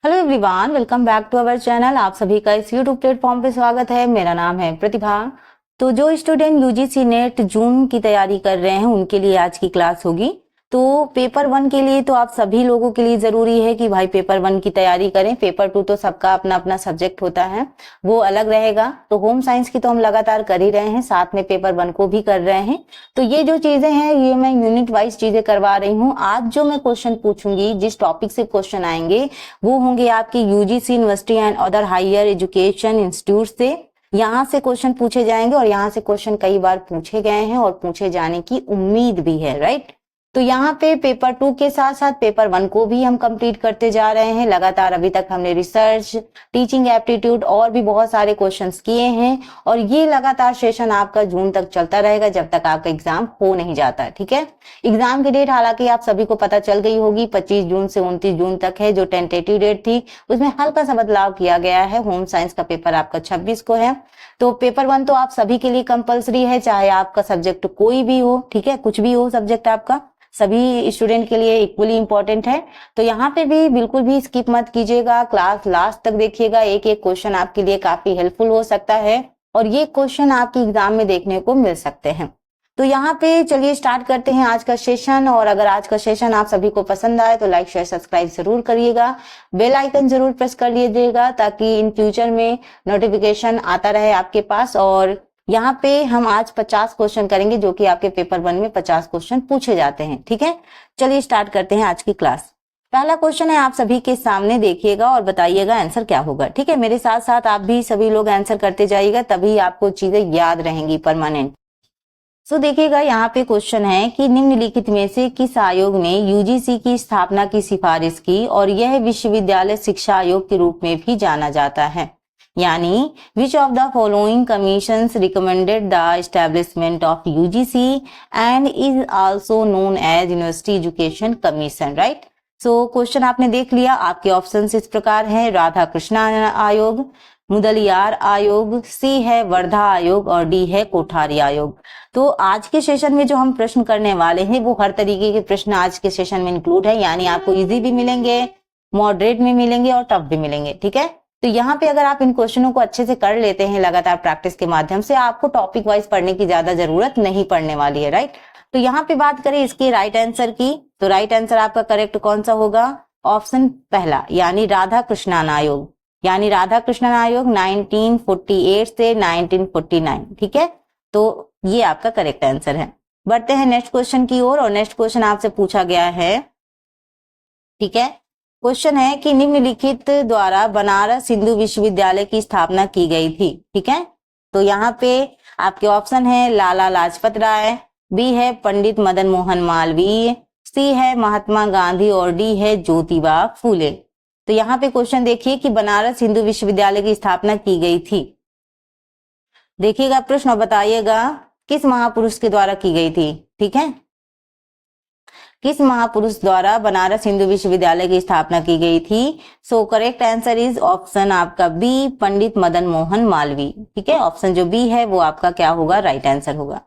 Hello everyone, welcome back to our channel. आप सभी का इस यूट्यूब प्लेटफॉर्म पे स्वागत है। मेरा नाम है प्रतिभा। तो जो स्टूडेंट यूजीसी नेट जून की तैयारी कर रहे हैं उनके लिए आज की क्लास होगी। तो पेपर 1 के लिए तो आप सभी लोगों के लिए जरूरी है कि भाई पेपर 1 की तैयारी करें। पेपर 2 तो सबका अपना अपना सब्जेक्ट होता है, वो अलग रहेगा। तो होम साइंस की तो हम लगातार कर ही रहे हैं, साथ में पेपर 1 को भी कर रहे हैं। तो ये जो चीजें हैं ये मैं यूनिट वाइज चीजें करवा रही हूँ। आज जो मैं क्वेश्चन पूछूंगी, जिस टॉपिक से क्वेश्चन आएंगे वो होंगे आपके UGC university and other higher education institute से। यहाँ से क्वेश्चन पूछे जाएंगे और यहाँ से क्वेश्चन कई बार पूछे गए हैं और पूछे जाने की उम्मीद भी है, राइट। तो यहाँ पे पेपर 2 के साथ साथ पेपर 1 को भी हम कंप्लीट करते जा रहे हैं लगातार। अभी तक हमने रिसर्च, टीचिंग एप्टीट्यूड और भी बहुत सारे क्वेश्चंस किए हैं और ये लगातार सेशन आपका जून तक चलता रहेगा जब तक आपका एग्जाम हो नहीं जाता है, ठीक है। एग्जाम की डेट हालांकि आप सभी को पता चल गई होगी, 25 जून से 29 जून तक है। जो टेंटेटिव डेट थी उसमें हल्का सा बदलाव किया गया है। होम साइंस का पेपर आपका 26 को है। तो पेपर 1 तो आप सभी के लिए कंपलसरी है, चाहे आपका सब्जेक्ट कोई भी हो, ठीक है, कुछ भी हो सब्जेक्ट आपका, सभी स्टूडेंट के लिए इक्वली इंपॉर्टेंट है। तो यहाँ पे भी बिल्कुल भी स्किप मत कीजिएगा, क्लास लास्ट तक देखिएगा। एक एक क्वेश्चन आपके लिए काफी हेल्पफुल हो सकता है और ये क्वेश्चन आपके एग्जाम में देखने को मिल सकते हैं। तो यहाँ पे चलिए स्टार्ट करते हैं आज का सेशन। और अगर आज का सेशन आप सभी को पसंद आए तो लाइक शेयर सब्सक्राइब जरूर करिएगा, बेल आइकन जरूर प्रेस कर लीजिएगा ताकि इन फ्यूचर में नोटिफिकेशन आता रहे आपके पास। और यहाँ पे हम आज 50 क्वेश्चन करेंगे जो कि आपके पेपर 1 में 50 क्वेश्चन पूछे जाते हैं, ठीक है। चलिए स्टार्ट करते हैं आज की क्लास। पहला क्वेश्चन है, आप सभी के सामने देखिएगा और बताइएगा आंसर क्या होगा, ठीक है। मेरे साथ साथ आप भी सभी लोग आंसर करते जाइएगा, तभी आपको चीजें याद रहेंगी परमानेंट। सो देखिएगा यहाँ पे क्वेश्चन है कि निम्नलिखित में से किस आयोग ने यूजीसी की स्थापना की सिफारिश की और यह विश्वविद्यालय शिक्षा आयोग के रूप में भी जाना जाता है। यानी which of the following commissions recommended the establishment of UGC and is also known as university education commission, right. So question आपने देख लिया। आपके ऑप्शंस इस प्रकार हैं, राधा कृष्णा आयोग, मुदलियार आयोग, सी है वर्धा आयोग और डी है कोठारी आयोग। तो आज के सेशन में जो हम प्रश्न करने वाले हैं वो हर तरीके के प्रश्न आज के सेशन में इंक्लूड है, यानी आपको इजी भी मिलेंगे, मॉडरेट में मिलेंगे और टफ भी मिलेंगे, ठीक है। तो यहाँ पे अगर आप इन क्वेश्चनों को अच्छे से कर लेते हैं लगातार प्रैक्टिस के माध्यम से, आपको टॉपिक वाइज पढ़ने की ज्यादा जरूरत नहीं पड़ने वाली है, राइट। तो यहाँ पे बात करें इसके राइट आंसर की, तो राइट आंसर आपका करेक्ट कौन सा होगा? ऑप्शन पहला, यानी राधा कृष्णन आयोग। यानी राधा कृष्णन आयोग 1948 से 1949, ठीक है। तो ये आपका करेक्ट आंसर है। बढ़ते हैं नेक्स्ट क्वेश्चन की ओर और नेक्स्ट क्वेश्चन आपसे पूछा गया है, ठीक है। क्वेश्चन है कि निम्नलिखित द्वारा बनारस हिंदू विश्वविद्यालय की स्थापना की गई थी, ठीक है। तो यहाँ पे आपके ऑप्शन है लाला लाजपत राय, बी है पंडित मदन मोहन मालवीय, सी है महात्मा गांधी और डी है ज्योतिबा फूले। तो यहाँ पे क्वेश्चन देखिए कि बनारस हिंदू विश्वविद्यालय की स्थापना की गई थी। देखिएगा प्रश्न और बताइएगा किस महापुरुष के द्वारा की गई थी, ठीक है। किस महापुरुष द्वारा बनारस हिंदू विश्वविद्यालय की स्थापना की गई थी? सो करेक्ट आंसर इज ऑप्शन आपका बी, पंडित मदन मोहन मालवीय, ठीक है। ऑप्शन जो बी है वो आपका क्या होगा? राइट आंसर होगा।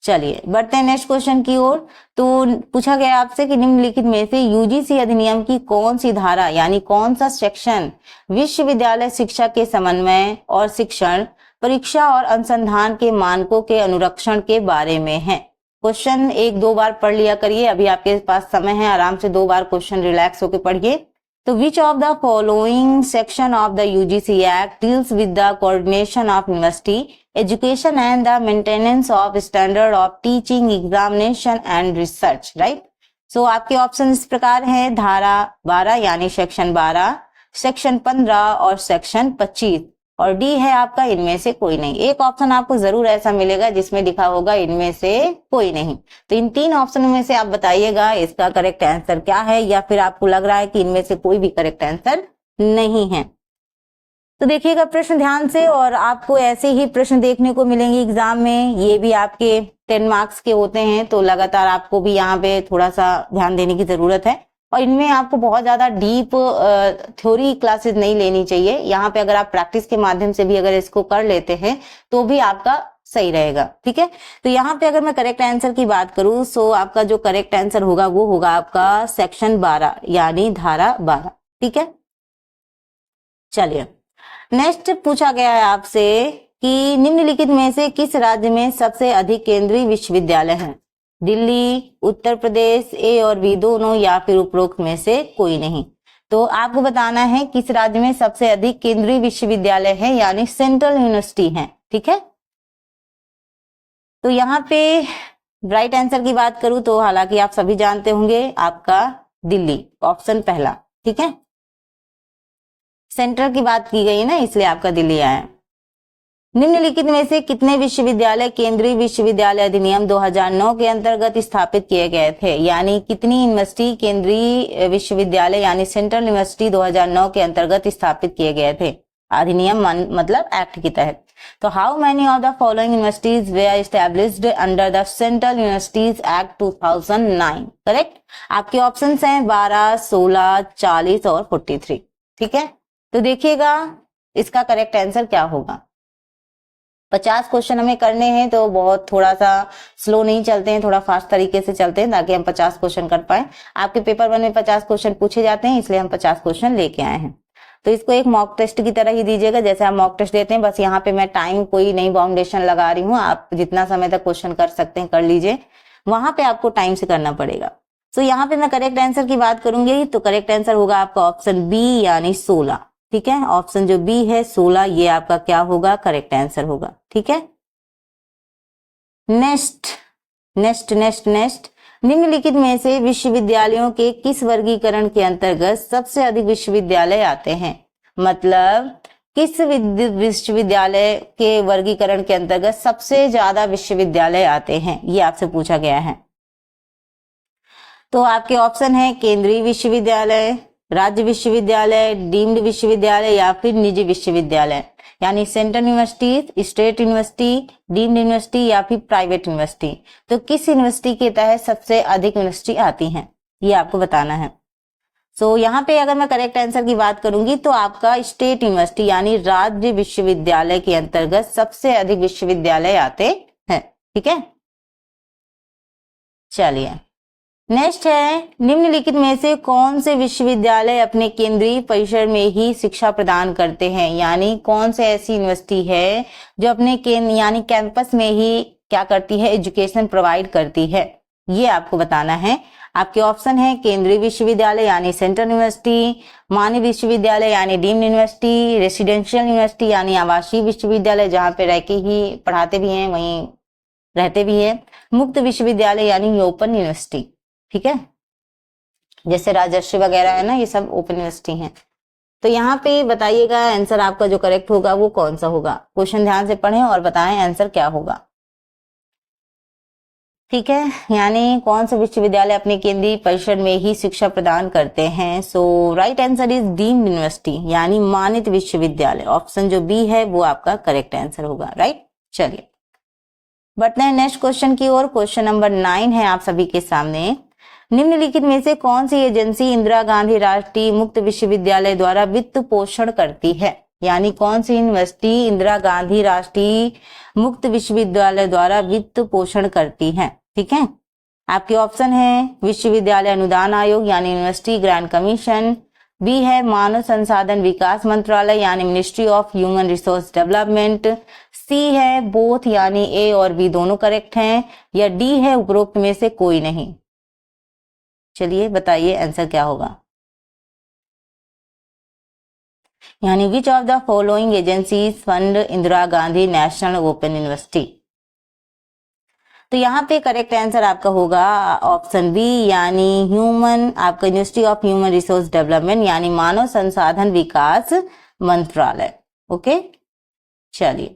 चलिए बढ़ते हैं नेक्स्ट क्वेश्चन की ओर। तो पूछा गया आपसे कि निम्नलिखित में से यूजीसी अधिनियम की कौन सी धारा यानी कौन सा सेक्शन विश्वविद्यालय शिक्षा के समन्वय और शिक्षण, परीक्षा और अनुसंधान के मानकों के अनुरक्षण के बारे में है? क्वेश्चन एक दो बार पढ़ लिया करिए, अभी आपके पास समय है, आराम से 2 बार क्वेश्चन रिलैक्स होकर पढ़िए। तो which of the following section of the UGC act deals with the coordination of university education and the maintenance of standard of teaching, examination and research, right. So आपके ऑप्शन इस प्रकार हैं, धारा 12 यानी section 12, section 15 और section 25, और D है आपका इनमें से कोई नहीं। एक ऑप्शन आपको जरूर ऐसा मिलेगा जिसमें लिखा होगा इनमें से कोई नहीं। तो इन 3 ऑप्शनों में से आप बताइएगा इसका करेक्ट आंसर क्या है, या फिर आपको लग रहा है कि इनमें से कोई भी करेक्ट आंसर नहीं है। तो देखिएगा प्रश्न ध्यान से, और आपको ऐसे ही प्रश्न देखने को मिलेंगे एग्जाम में। ये भी आपके 10 मार्क्स के होते हैं, तो लगातार आपको भी यहाँ पे थोड़ा सा ध्यान देने की जरूरत है। और इनमें आपको बहुत ज्यादा डीप थ्योरी क्लासेस नहीं लेनी चाहिए। यहाँ पे अगर आप प्रैक्टिस के माध्यम से भी अगर इसको कर लेते हैं तो भी आपका सही रहेगा, ठीक है। तो यहाँ पे अगर मैं करेक्ट आंसर की बात करूं, सो आपका जो करेक्ट आंसर होगा वो होगा आपका सेक्शन 12 यानी धारा 12, ठीक है। चलिए नेक्स्ट पूछा गया है आपसे कि निम्नलिखित में से किस राज्य में सबसे अधिक केंद्रीय विश्वविद्यालय हैं? दिल्ली, उत्तर प्रदेश, ए और बी दोनों, या फिर उपरोक्त में से कोई नहीं। तो आपको बताना है किस राज्य में सबसे अधिक केंद्रीय विश्वविद्यालय है, यानी सेंट्रल यूनिवर्सिटी है। ठीक है, तो यहाँ पे राइट आंसर की बात करूं तो हालांकि आप सभी जानते होंगे, आपका दिल्ली, ऑप्शन पहला। ठीक है, सेंटर की बात की गई ना, इसलिए आपका दिल्ली आया। निम्नलिखित में से कितने विश्वविद्यालय केंद्रीय विश्वविद्यालय अधिनियम 2009 के अंतर्गत स्थापित किए गए थे? यानी कितनी यूनिवर्सिटी केंद्रीय विश्वविद्यालय यानी सेंट्रल यूनिवर्सिटी 2009 के अंतर्गत स्थापित किए गए थे? अधिनियम मतलब एक्ट के तहत। तो how many of the following universities were established under the central universities act 2009? Correct, आपके ऑप्शंस हैं 12, 16, 40 और 43। ठीक है, तो देखिएगा इसका करेक्ट आंसर क्या होगा। 50 क्वेश्चन हमें करने हैं, तो बहुत थोड़ा सा स्लो नहीं चलते हैं, थोड़ा फास्ट तरीके से चलते हैं ताकि हम 50 क्वेश्चन कर पाए। आपके पेपर 1 में 50 क्वेश्चन पूछे जाते हैं, इसलिए हम 50 क्वेश्चन लेके आए हैं। तो इसको एक मॉक टेस्ट की तरह ही दीजिएगा, जैसे आप मॉक टेस्ट देते हैं। बस यहाँ पे मैं टाइम कोई नई बाउंडेशन लगा रही हूँ, आप जितना समय तक क्वेश्चन कर सकते हैं कर लीजिए, वहां पे आपको टाइम से करना पड़ेगा। तो यहाँ पे मैं करेक्ट आंसर की बात करूंगी, तो करेक्ट आंसर होगा आपका ऑप्शन बी यानी 16। ठीक है, ऑप्शन जो बी है 16, ये आपका क्या होगा, करेक्ट आंसर होगा। ठीक है, नेक्स्ट नेक्स्ट नेक्स्ट नेक्स्ट निम्नलिखित में से विश्वविद्यालयों के किस वर्गीकरण के अंतर्गत सबसे अधिक विश्वविद्यालय आते हैं? मतलब किस विश्वविद्यालय के वर्गीकरण के अंतर्गत सबसे ज्यादा विश्वविद्यालय आते हैं, ये आपसे पूछा गया है। तो आपके ऑप्शन है केंद्रीय विश्वविद्यालय, राज्य विश्वविद्यालय, डीम्ड विश्वविद्यालय या फिर निजी विश्वविद्यालय, यानी central university, state university, deemed university या फिर प्राइवेट यूनिवर्सिटी। तो किस यूनिवर्सिटी के तहत सबसे अधिक यूनिवर्सिटी आती हैं, ये आपको बताना है। सो यहाँ पे अगर मैं करेक्ट आंसर की बात करूंगी तो आपका स्टेट यूनिवर्सिटी यानी राज्य विश्वविद्यालय के अंतर्गत सबसे अधिक विश्वविद्यालय आते हैं। ठीक है, चलिए नेक्स्ट है निम्नलिखित में से कौन से विश्वविद्यालय अपने केंद्रीय परिसर में ही शिक्षा प्रदान करते हैं? यानी कौन से ऐसी यूनिवर्सिटी है जो अपने यानी कैंपस में ही क्या करती है, एजुकेशन प्रोवाइड करती है, ये आपको बताना है। आपके ऑप्शन है केंद्रीय विश्वविद्यालय यानी सेंट्रल यूनिवर्सिटी, मानव विश्वविद्यालय यानी डीम्ड यूनिवर्सिटी, रेसिडेंशियल यूनिवर्सिटी यानी आवासीय विश्वविद्यालय जहां पे रह के ही पढ़ाते भी हैं वहीं रहते भी हैं, मुक्त विश्वविद्यालय यानी ओपन यूनिवर्सिटी। ठीक है, जैसे राजर्षि वगैरह है ना, ये सब ओपन यूनिवर्सिटी हैं। तो यहाँ पे बताइएगा आंसर आपका जो करेक्ट होगा वो कौन सा होगा। क्वेश्चन ध्यान से पढ़ें और बताएं आंसर क्या होगा। ठीक है, यानी कौन सा विश्वविद्यालय अपने केंद्रीय परिसर में ही शिक्षा प्रदान करते हैं? So right answer is deemed university यानी मानित विश्वविद्यालय। ऑप्शन जो बी है वो आपका करेक्ट आंसर होगा। राइट, चलिए बढ़ते हैं नेक्स्ट क्वेश्चन की ओर। क्वेश्चन नंबर 9 है आप सभी के सामने। निम्नलिखित में से कौन सी एजेंसी इंदिरा गांधी राष्ट्रीय मुक्त विश्वविद्यालय द्वारा वित्त पोषण करती है? यानी कौन सी यूनिवर्सिटी इंदिरा गांधी राष्ट्रीय मुक्त विश्वविद्यालय द्वारा वित्त पोषण करती है? ठीक है, आपके ऑप्शन है विश्वविद्यालय अनुदान आयोग यानी यूनिवर्सिटी ग्रांट कमीशन, बी है मानव संसाधन विकास मंत्रालय यानी ministry of human resource development, C है बोथ यानी ए और बी दोनों करेक्ट हैं, या डी है उपरोक्त में से कोई नहीं। चलिए बताइए आंसर क्या होगा। यानी which of the following agencies fund Indira Gandhi national open university? तो यहाँ पे करेक्ट आंसर आपका होगा ऑप्शन बी यानी ह्यूमन, आपका university of human resource development यानी मानव संसाधन विकास मंत्रालय। ओके, चलिए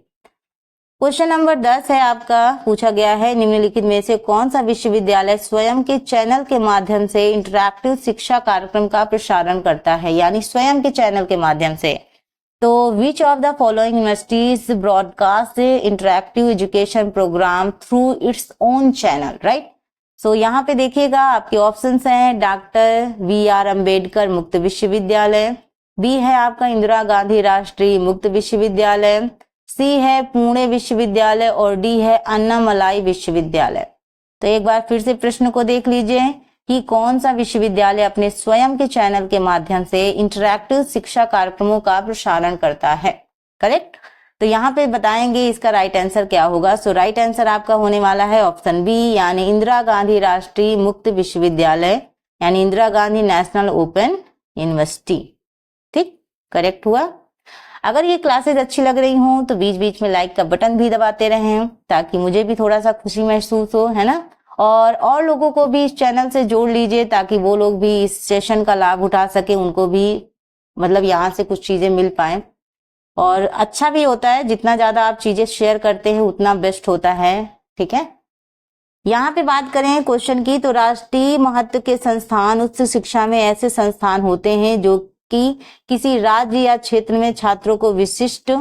क्वेश्चन नंबर 10 है आपका, पूछा गया है निम्नलिखित में से कौन सा विश्वविद्यालय स्वयं के चैनल के माध्यम से इंटरैक्टिव शिक्षा कार्यक्रम का प्रसारण करता है? यानी स्वयं के चैनल के माध्यम से। तो which of the following universities broadcast interactive education program through its own channel? Right, so यहाँ पे देखिएगा आपके ऑप्शंस हैं डॉक्टर BR अम्बेडकर मुक्त विश्वविद्यालय, बी है आपका इंदिरा गांधी राष्ट्रीय मुक्त विश्वविद्यालय, सी है पुणे विश्वविद्यालय और डी है अन्नामलाई विश्वविद्यालय। तो एक बार फिर से प्रश्न को देख लीजिए कि कौन सा विश्वविद्यालय अपने स्वयं के चैनल के माध्यम से इंटरैक्टिव शिक्षा कार्यक्रमों का प्रसारण करता है। करेक्ट। तो यहाँ पे बताएंगे इसका राइट आंसर क्या होगा। सो राइट आंसर आपका होने वाला है ऑप्शन बी, यानी इंदिरा गांधी राष्ट्रीय मुक्त विश्वविद्यालय, यानी Indira Gandhi national open university. ठीक, करेक्ट हुआ। अगर ये क्लासेस अच्छी लग रही हों तो बीच बीच में लाइक का बटन भी दबाते रहें ताकि मुझे भी थोड़ा सा खुशी महसूस हो, है ना। और लोगों को भी इस चैनल से जोड़ लीजिए ताकि वो लोग भी इस सेशन का लाभ उठा सके, उनको भी मतलब यहाँ से कुछ चीजें मिल पाए। और अच्छा भी होता है, जितना ज्यादा आप चीजें शेयर करते हैं उतना बेस्ट होता है। ठीक है, यहाँ पे बात करें क्वेश्चन की, तो राष्ट्रीय महत्व के संस्थान उच्च शिक्षा में ऐसे संस्थान होते हैं जो कि किसी राज्य या क्षेत्र में छात्रों को विशिष्ट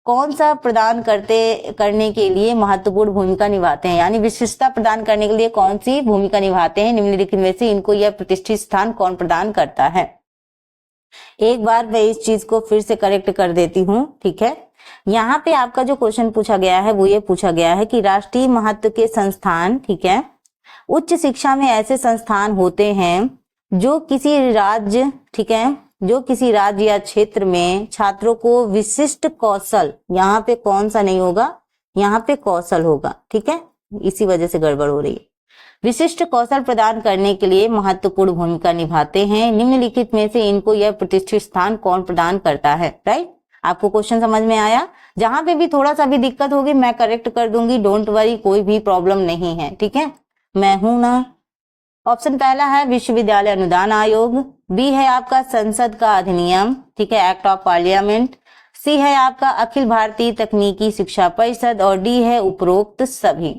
कौन सा प्रदान करने के लिए महत्वपूर्ण भूमिका निभाते हैं, यानी विशिष्टता प्रदान करने के लिए कौन सी भूमिका निभाते हैं, निम्नलिखित में से इनको यह प्रतिष्ठित स्थान कौन प्रदान करता है। एक बार मैं इस चीज को फिर से करेक्ट कर देती हूँ। ठीक है, यहाँ पे आपका जो क्वेश्चन पूछा गया है वो ये पूछा गया है कि राष्ट्रीय महत्व के संस्थान, ठीक है, उच्च शिक्षा में ऐसे संस्थान होते हैं जो किसी राज्य, ठीक है, जो किसी राज्य या क्षेत्र में छात्रों को विशिष्ट कौशल, यहाँ पे कौन सा नहीं होगा, यहाँ पे कौशल होगा। ठीक है, इसी वजह से गड़बड़ हो रही है। विशिष्ट कौशल प्रदान करने के लिए महत्वपूर्ण भूमिका निभाते हैं, निम्नलिखित में से इनको यह प्रतिष्ठित स्थान कौन प्रदान करता है। राइट, आपको क्वेश्चन समझ में आया। जहां पे भी थोड़ा सा भी दिक्कत होगी मैं करेक्ट कर दूंगी, डोंट वरी, कोई भी प्रॉब्लम नहीं है। ठीक है, मैं हूं ना। ऑप्शन पहला है विश्वविद्यालय अनुदान आयोग, बी है आपका संसद का अधिनियम, ठीक है, एक्ट ऑफ पार्लियामेंट, सी है आपका अखिल भारतीय तकनीकी शिक्षा परिषद, और डी है उपरोक्त सभी।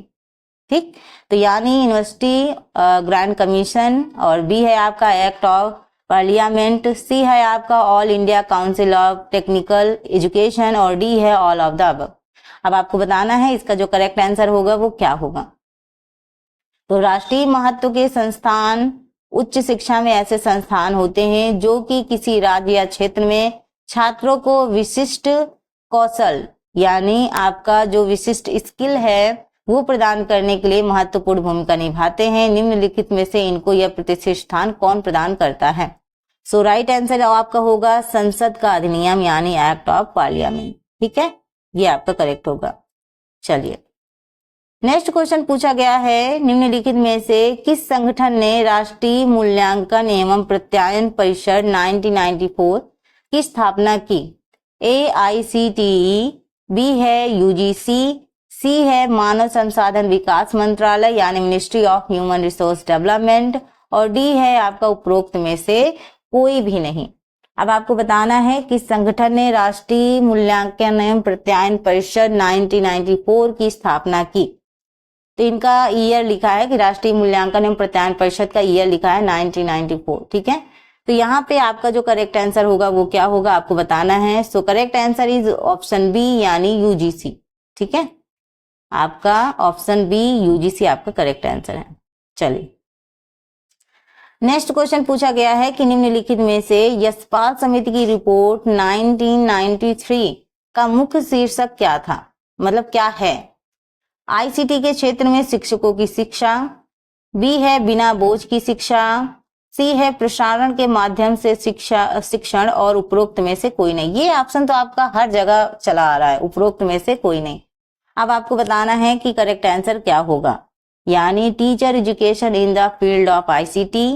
ठीक, तो यानी यूनिवर्सिटी ग्रांट कमीशन, और बी है आपका एक्ट ऑफ पार्लियामेंट, सी है आपका all India council of technical education, और डी है ऑल ऑफ द अबव। अब आपको बताना है इसका जो करेक्ट आंसर होगा वो क्या होगा। तो राष्ट्रीय महत्व के संस्थान उच्च शिक्षा में ऐसे संस्थान होते हैं जो कि किसी राज्य या क्षेत्र में छात्रों को विशिष्ट कौशल, यानी आपका जो विशिष्ट स्किल है वो प्रदान करने के लिए महत्वपूर्ण भूमिका निभाते हैं, निम्नलिखित में से इनको यह प्रतिष्ठित स्थान कौन प्रदान करता है। सो राइट आंसर आपका होगा संसद का अधिनियम, यानी एक्ट ऑफ पार्लियामेंट। ठीक है, ये आपका करेक्ट होगा। चलिए नेक्स्ट क्वेश्चन पूछा गया है, निम्नलिखित में से किस संगठन ने राष्ट्रीय मूल्यांकन एवं प्रत्यायन परिषद 1994 की स्थापना की। AICTE, बी है UGC, सी है मानव संसाधन विकास मंत्रालय यानी ministry of human resource development, और डी है आपका उपरोक्त में से कोई भी नहीं। अब आपको बताना है कि संगठन ने राष्ट्रीय मूल्यांकन एवं प्रत्यायन परिषद 1994 की स्थापना की। तो इनका ईयर लिखा है कि राष्ट्रीय मूल्यांकन एवं प्रत्यायन परिषद का ईयर लिखा है 1994। ठीक है, तो यहाँ पे आपका जो करेक्ट आंसर होगा वो क्या होगा आपको बताना है। So correct answer is option B, यानी UGC। ठीक है, आपका ऑप्शन बी UGC आपका करेक्ट आंसर है। चलिए नेक्स्ट क्वेश्चन पूछा गया है कि निम्नलिखित में से यशपाल समिति की रिपोर्ट 1993 का मुख्य शीर्षक क्या था, मतलब क्या है। ICT के क्षेत्र में शिक्षकों की शिक्षा, बी है बिना बोझ की शिक्षा, सी है प्रसारण के माध्यम से शिक्षण, और उपरोक्त में से कोई नहीं। ये ऑप्शन तो आपका हर जगह चला आ रहा है, उपरोक्त में से कोई नहीं। अब आपको बताना है कि करेक्ट आंसर क्या होगा, यानी teacher education in the field of ICT,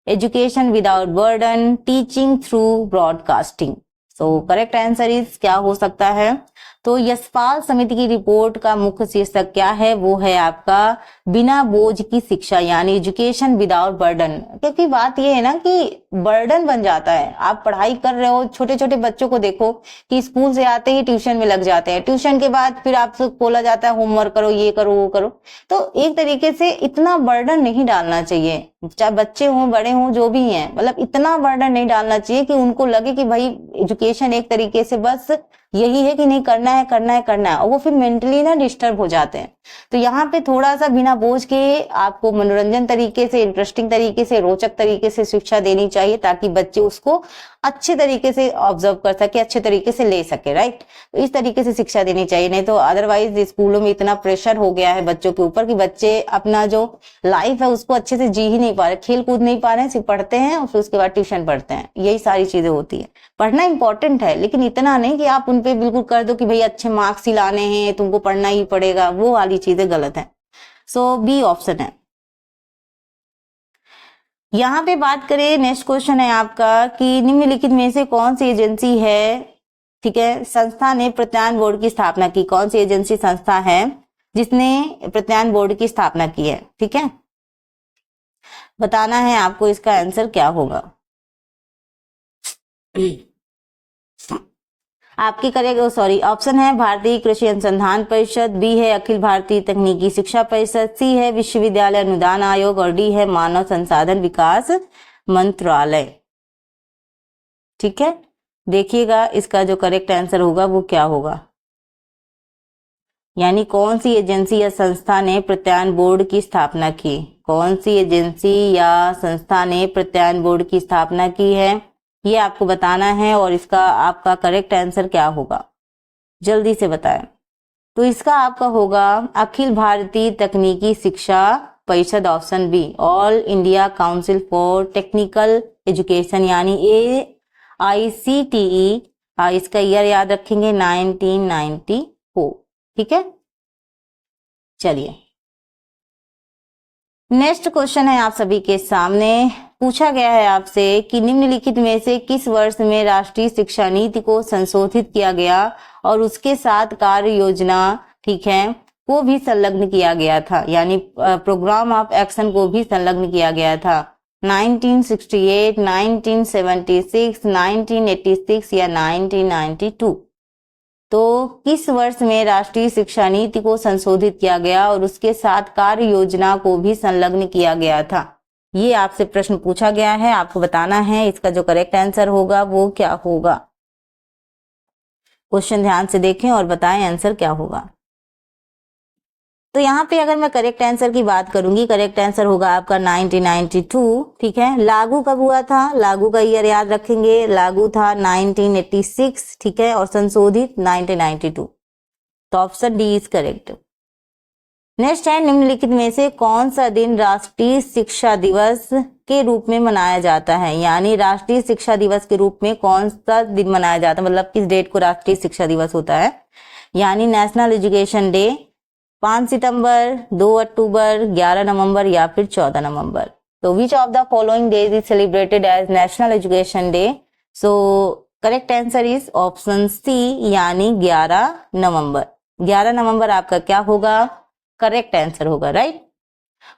education without burden, teaching through broadcasting. So correct answer is क्या हो सकता है। तो यशपाल समिति की रिपोर्ट का मुख्य शीर्षक क्या है, वो है आपका बिना बोझ की शिक्षा, यानी एजुकेशन विदाउट बर्डन। क्योंकि बात ये है ना कि बर्डन बन जाता है, आप पढ़ाई कर रहे हो, छोटे छोटे बच्चों को देखो कि स्कूल से आते ही ट्यूशन में लग जाते हैं, ट्यूशन के बाद फिर आपसे बोला जाता है होमवर्क करो, ये करो वो करो। तो एक तरीके से इतना बर्डन नहीं डालना चाहिए, चाहे बच्चे हों बड़े हों जो भी हैं, मतलब इतना बर्डन नहीं डालना चाहिए कि उनको लगे कि भाई एजुकेशन एक तरीके से बस यही है कि नहीं करना है करना है करना है, और वो फिर मेंटली ना डिस्टर्ब हो जाते हैं। तो यहाँ पे थोड़ा सा बिना बोझ के आपको मनोरंजन तरीके से, इंटरेस्टिंग तरीके से, रोचक तरीके से शिक्षा देनी चाहिए, ताकि बच्चे उसको अच्छे तरीके से ऑब्जर्व कर सके, अच्छे तरीके से ले सके, राइट। तो इस तरीके से शिक्षा देनी चाहिए, नहीं तो अदरवाइज स्कूलों में इतना प्रेशर हो गया है बच्चों के ऊपर कि बच्चे अपना जो लाइफ है उसको अच्छे से जी ही नहीं पा रहे, खेल कूद नहीं पा रहे हैं, सिर्फ पढ़ते हैं और फिर उसके बाद ट्यूशन पढ़ते हैं, यही सारी चीजें होती है। पढ़ना इंपॉर्टेंट है, लेकिन इतना नहीं कि आप उनपे बिल्कुल कर दो कि भाई अच्छे मार्क्स ही लाने हैं, तुमको पढ़ना ही पड़ेगा, वो वाली चीजें गलत है। सो बी ऑप्शन है। यहाँ पे बात करें, नेक्स्ट क्वेश्चन है आपका कि निम्नलिखित में से कौन सी एजेंसी है, ठीक है, संस्था ने प्रत्यायन बोर्ड की स्थापना की। कौन सी एजेंसी संस्था है जिसने प्रत्यायन बोर्ड की स्थापना की है, ठीक है, बताना है आपको, इसका आंसर क्या होगा। आपकी करेक्ट, सॉरी, ऑप्शन है भारतीय कृषि अनुसंधान परिषद, बी है अखिल भारतीय तकनीकी शिक्षा परिषद, सी है विश्वविद्यालय अनुदान आयोग, और डी है मानव संसाधन विकास मंत्रालय। ठीक है, देखिएगा इसका जो करेक्ट आंसर होगा वो क्या होगा, यानी कौन सी एजेंसी या संस्था ने प्रत्यायन बोर्ड की स्थापना की। कौन सी एजेंसी या संस्था ने प्रत्यायन बोर्ड की स्थापना की है, ये आपको बताना है, और इसका आपका करेक्ट आंसर क्या होगा, जल्दी से बताएं। तो इसका आपका होगा अखिल भारतीय तकनीकी शिक्षा परिषद, option B, all India council for technical education, यानी AICTE। इसका ईयर याद रखेंगे 1994, ठीक है। चलिए, नेक्स्ट क्वेश्चन है आप सभी के सामने। पूछा गया है आपसे कि निम्नलिखित में से किस वर्ष में राष्ट्रीय शिक्षा नीति को संशोधित किया गया और उसके साथ कार्य योजना, ठीक है, को भी संलग्न किया गया था, यानी प्रोग्राम ऑफ एक्शन को भी संलग्न किया गया था। 1968, 1976, 1986 या 1992। तो किस वर्ष में राष्ट्रीय शिक्षा नीति को संशोधित किया गया और उसके साथ कार्य योजना को भी संलग्न किया गया था, ये आपसे प्रश्न पूछा गया है, आपको बताना है। इसका जो करेक्ट आंसर होगा वो क्या होगा। क्वेश्चन ध्यान से देखें और बताएं आंसर क्या होगा। तो यहाँ पे अगर मैं करेक्ट आंसर की बात करूंगी, करेक्ट आंसर होगा आपका 1992, ठीक है। लागू कब हुआ था, लागू का ईयर याद रखेंगे, लागू था 1986, ठीक है, और संशोधित 1992। तो option D is correct. Next है, निम्नलिखित में से कौन सा दिन राष्ट्रीय शिक्षा दिवस के रूप में मनाया जाता है, यानी राष्ट्रीय शिक्षा दिवस के रूप में कौन सा दिन मनाया जाता है, मतलब किस डेट को राष्ट्रीय शिक्षा दिवस होता है, यानी नेशनल एजुकेशन डे 5 सितंबर, 2 अक्टूबर, 11 नवंबर या फिर 14 नवंबर। तो which of the following days is celebrated as national education day. So correct answer is option C, यानी 11 नवंबर। 11 नवंबर आपका क्या होगा, करेक्ट आंसर होगा, राइट।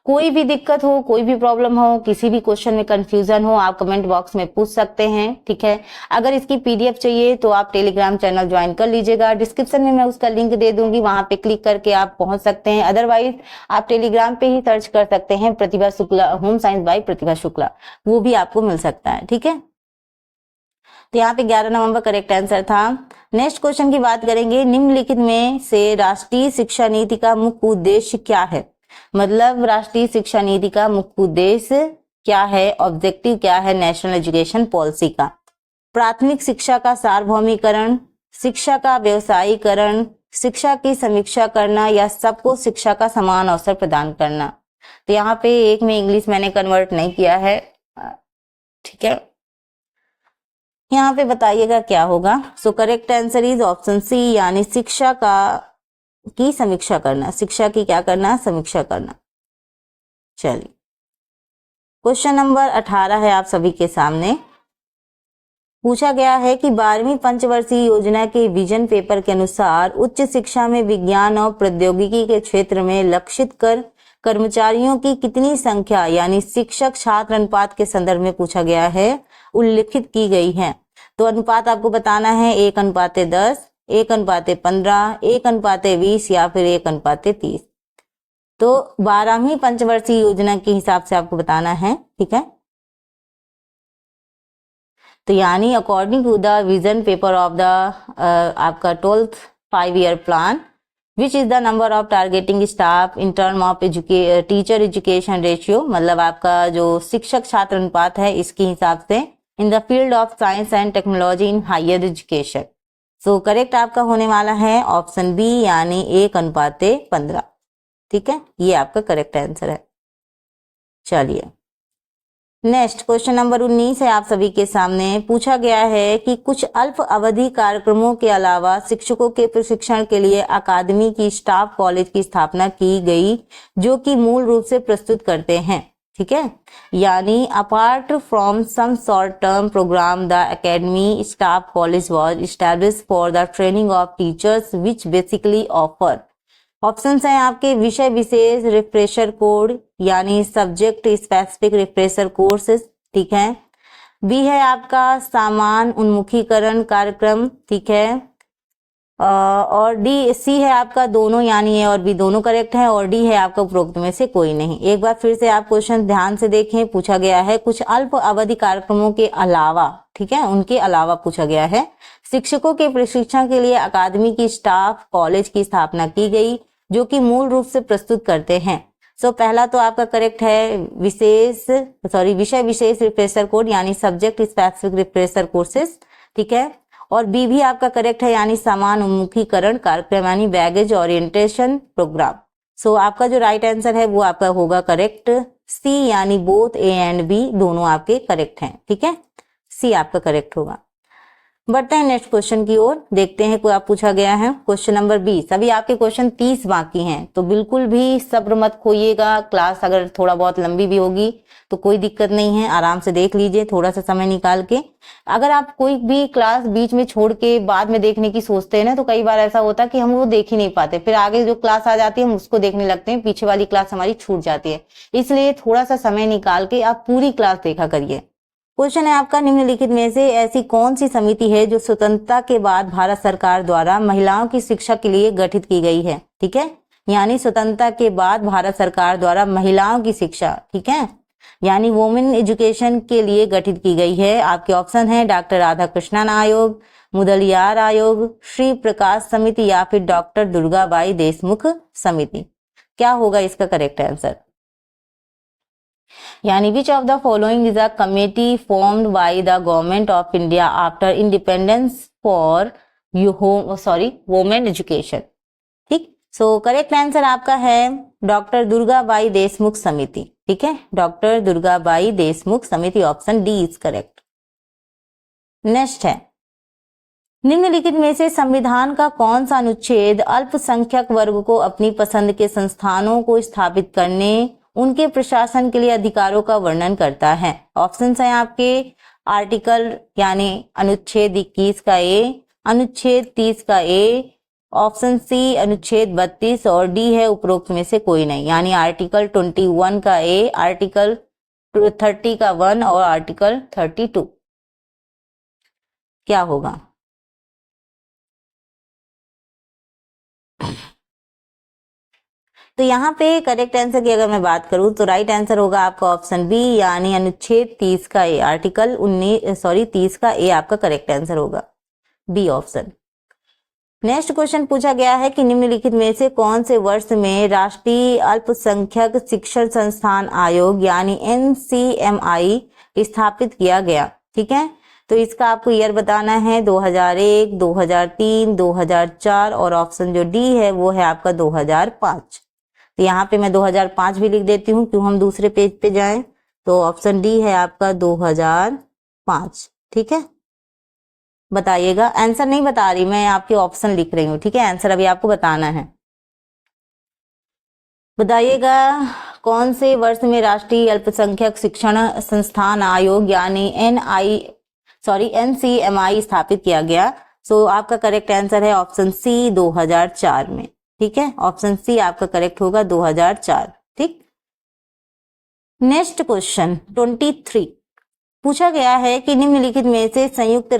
कोई भी दिक्कत हो, कोई भी प्रॉब्लम हो, किसी भी क्वेश्चन में कंफ्यूजन हो, आप कमेंट बॉक्स में पूछ सकते हैं, ठीक है। अगर इसकी PDF चाहिए तो आप टेलीग्राम चैनल ज्वाइन कर लीजिएगा, डिस्क्रिप्शन में मैं उसका लिंक दे दूंगी, वहां पे क्लिक करके आप पहुंच सकते हैं। अदरवाइज आप टेलीग्राम पे ही सर्च कर सकते हैं प्रतिभा शुक्ला, होम साइंस बाय प्रतिभा शुक्ला, वो भी आपको मिल सकता है, ठीक है। तो यहाँ पे 11 नवंबर करेक्ट आंसर था। नेक्स्ट क्वेश्चन की बात करेंगे, निम्नलिखित में से राष्ट्रीय शिक्षा नीति का मुख्य उद्देश्य क्या है, मतलब राष्ट्रीय शिक्षा नीति का मुख्य उद्देश्य क्या है, ऑब्जेक्टिव क्या है नेशनल एजुकेशन पॉलिसी का। प्राथमिक शिक्षा का सार्वभौमिकरण, शिक्षा का व्यवसायीकरण, शिक्षा की समीक्षा करना या सबको शिक्षा का समान अवसर प्रदान करना। तो यहाँ पे एक में इंग्लिश मैंने कन्वर्ट नहीं किया है, ठीक है। यहाँ पे बताइएगा क्या होगा। So correct answer is option C, यानी शिक्षा की समीक्षा करना, शिक्षा की क्या करना, समीक्षा करना। चलिए, क्वेश्चन नंबर 18 है आप सभी के सामने। पूछा गया है कि 12वीं पंचवर्षीय योजना के विजन पेपर के अनुसार उच्च शिक्षा में विज्ञान और प्रौद्योगिकी के क्षेत्र में लक्षित कर कर्मचारियों की कितनी संख्या, यानी शिक्षक छात्र अनुपात के संदर्भ में पूछा गया है, उल्लिखित की गई है। तो अनुपात आपको बताना है 1:10, 1:15, 1:20 या फिर 1:30। तो 12वीं पंचवर्षीय योजना के हिसाब से आपको बताना है, ठीक है। तो यानी according to the vision paper of the आपका 12th 5-year plan, which is the number of targeting staff in term of teacher education ratio, मतलब आपका जो शिक्षक छात्र अनुपात है इसके हिसाब से in the field of science and technology in higher education. So correct आपका होने वाला है ऑप्शन बी यानी 1:15। ठीक है, ये आपका करेक्ट आंसर है। चलिए नेक्स्ट क्वेश्चन नंबर 19 है आप सभी के सामने। पूछा गया है कि कुछ अल्प अवधि कार्यक्रमों के अलावा शिक्षकों के प्रशिक्षण के लिए अकादमी की स्टाफ कॉलेज की स्थापना की गई जो कि मूल रूप से प्रस्तुत करते हैं। ठीक है, यानी apart from some short term programme the academy staff college was established for the training of teachers which basically offer. Options हैं आपके विषय विशेष रिफ्रेशर कोड यानी सब्जेक्ट स्पेसिफिक रिफ्रेशर कोर्सेज। ठीक है, बी है आपका सामान उन्मुखीकरण कार्यक्रम। ठीक है, और डी सी है आपका दोनों यानी ए और बी दोनों करेक्ट है, और डी है आपका उपरोक्त में से कोई नहीं। एक बार फिर से आप क्वेश्चन ध्यान से देखें। पूछा गया है कुछ अल्प अवधि कार्यक्रमों के अलावा, ठीक है, उनके अलावा पूछा गया है शिक्षकों के प्रशिक्षण के लिए अकादमी की स्टाफ कॉलेज की स्थापना की गई जो कि मूल रूप से प्रस्तुत करते हैं। सो पहला तो आपका करेक्ट है विषय विशेष रिफ्रेशर कोड यानी सब्जेक्ट स्पेसिफिक रिफ्रेशर कोर्सेज। ठीक है, और बी भी आपका करेक्ट है यानी समान उन्मुखीकरण कार्यक्रम यानी बैगेज ओरिएंटेशन प्रोग्राम। सो आपका जो राइट आंसर है वो आपका होगा करेक्ट सी यानी बोथ ए एंड बी दोनों आपके करेक्ट हैं। ठीक है, सी आपका करेक्ट होगा। बढ़ते हैं नेक्स्ट क्वेश्चन की ओर, देखते हैं कोई आप पूछा गया है क्वेश्चन नंबर 20। अभी आपके क्वेश्चन 30 बाकी हैं, तो बिल्कुल भी सब्र मत खोइएगा। क्लास अगर थोड़ा बहुत लंबी भी होगी तो कोई दिक्कत नहीं है, आराम से देख लीजिए थोड़ा सा समय निकाल के। अगर आप कोई भी क्लास बीच में छोड़ के बाद में देखने की सोचते हैं ना, तो कई बार ऐसा होता है कि हम वो देख ही नहीं पाते, फिर आगे जो क्लास आ जाती है हम उसको देखने लगते हैं, पीछे वाली क्लास हमारी छूट जाती है। इसलिए थोड़ा सा समय निकाल के आप पूरी क्लास देखा करिए। क्वेश्चन है आपका निम्नलिखित में से ऐसी कौन सी समिति है जो स्वतंत्रता के बाद भारत सरकार द्वारा महिलाओं की शिक्षा के लिए गठित की गई है। ठीक है, यानी स्वतंत्रता के बाद भारत सरकार द्वारा महिलाओं की शिक्षा, ठीक है, यानी वुमेन एजुकेशन के लिए गठित की गई है। आपके ऑप्शन है डॉक्टर राधा कृष्णन आयोग, मुदलियार आयोग, श्री प्रकाश समिति या फिर डॉक्टर दुर्गाबाई देशमुख समिति। क्या होगा इसका करेक्ट आंसर? यानी which of the following is a committee formed by the government of India after independence for women education. ठीक, सो करेक्ट आंसर आपका है डॉक्टर दुर्गाबाई देशमुख समिति। ठीक है, डॉक्टर दुर्गाबाई देशमुख समिति, option D is correct. Next है निम्नलिखित में से संविधान का कौन सा अनुच्छेद अल्पसंख्यक वर्ग को अपनी पसंद के संस्थानों को स्थापित करने उनके प्रशासन के लिए अधिकारों का वर्णन करता है। ऑप्शंस हैं आपके आर्टिकल यानी अनुच्छेद 21 का ए, अनुच्छेद 30 का ए, ऑप्शन सी अनुच्छेद 32 और डी है उपरोक्त में से कोई नहीं, यानी आर्टिकल 21 का ए, आर्टिकल 30 का 1 और आर्टिकल 32। क्या होगा? तो यहाँ पे करेक्ट आंसर की अगर मैं बात करूं तो राइट आंसर होगा आपका ऑप्शन बी यानी अनुच्छेद 30 का ए, आर्टिकल 30 का ए आपका करेक्ट आंसर होगा, बी ऑप्शन। नेक्स्ट क्वेश्चन पूछा गया है कि निम्नलिखित में से कौन से वर्ष में राष्ट्रीय अल्पसंख्यक शिक्षण संस्थान आयोग यानी NCMI स्थापित किया गया। ठीक है, तो इसका आपको ईयर बताना है 2001, 2003, 2004 और ऑप्शन जो डी है वो है आपका 2005। तो यहाँ पे मैं 2005 भी लिख देती हूँ, क्यों हम दूसरे पेज पे जाएं। तो ऑप्शन डी है आपका 2005। ठीक है, बताइएगा। आंसर नहीं बता रही मैं, आपके ऑप्शन लिख रही हूँ। ठीक है, आंसर अभी आपको बताना है। बताइएगा कौन से वर्ष में राष्ट्रीय अल्पसंख्यक शिक्षण संस्थान आयोग यानी NCMI स्थापित किया गया। सो आपका करेक्ट आंसर है ऑप्शन सी 2004 में। ठीक है, ऑप्शन सी आपका करेक्ट होगा 2004। ठीक, नेक्स्ट क्वेश्चन 23 पूछा गया है कि निम्नलिखित में से संयुक्त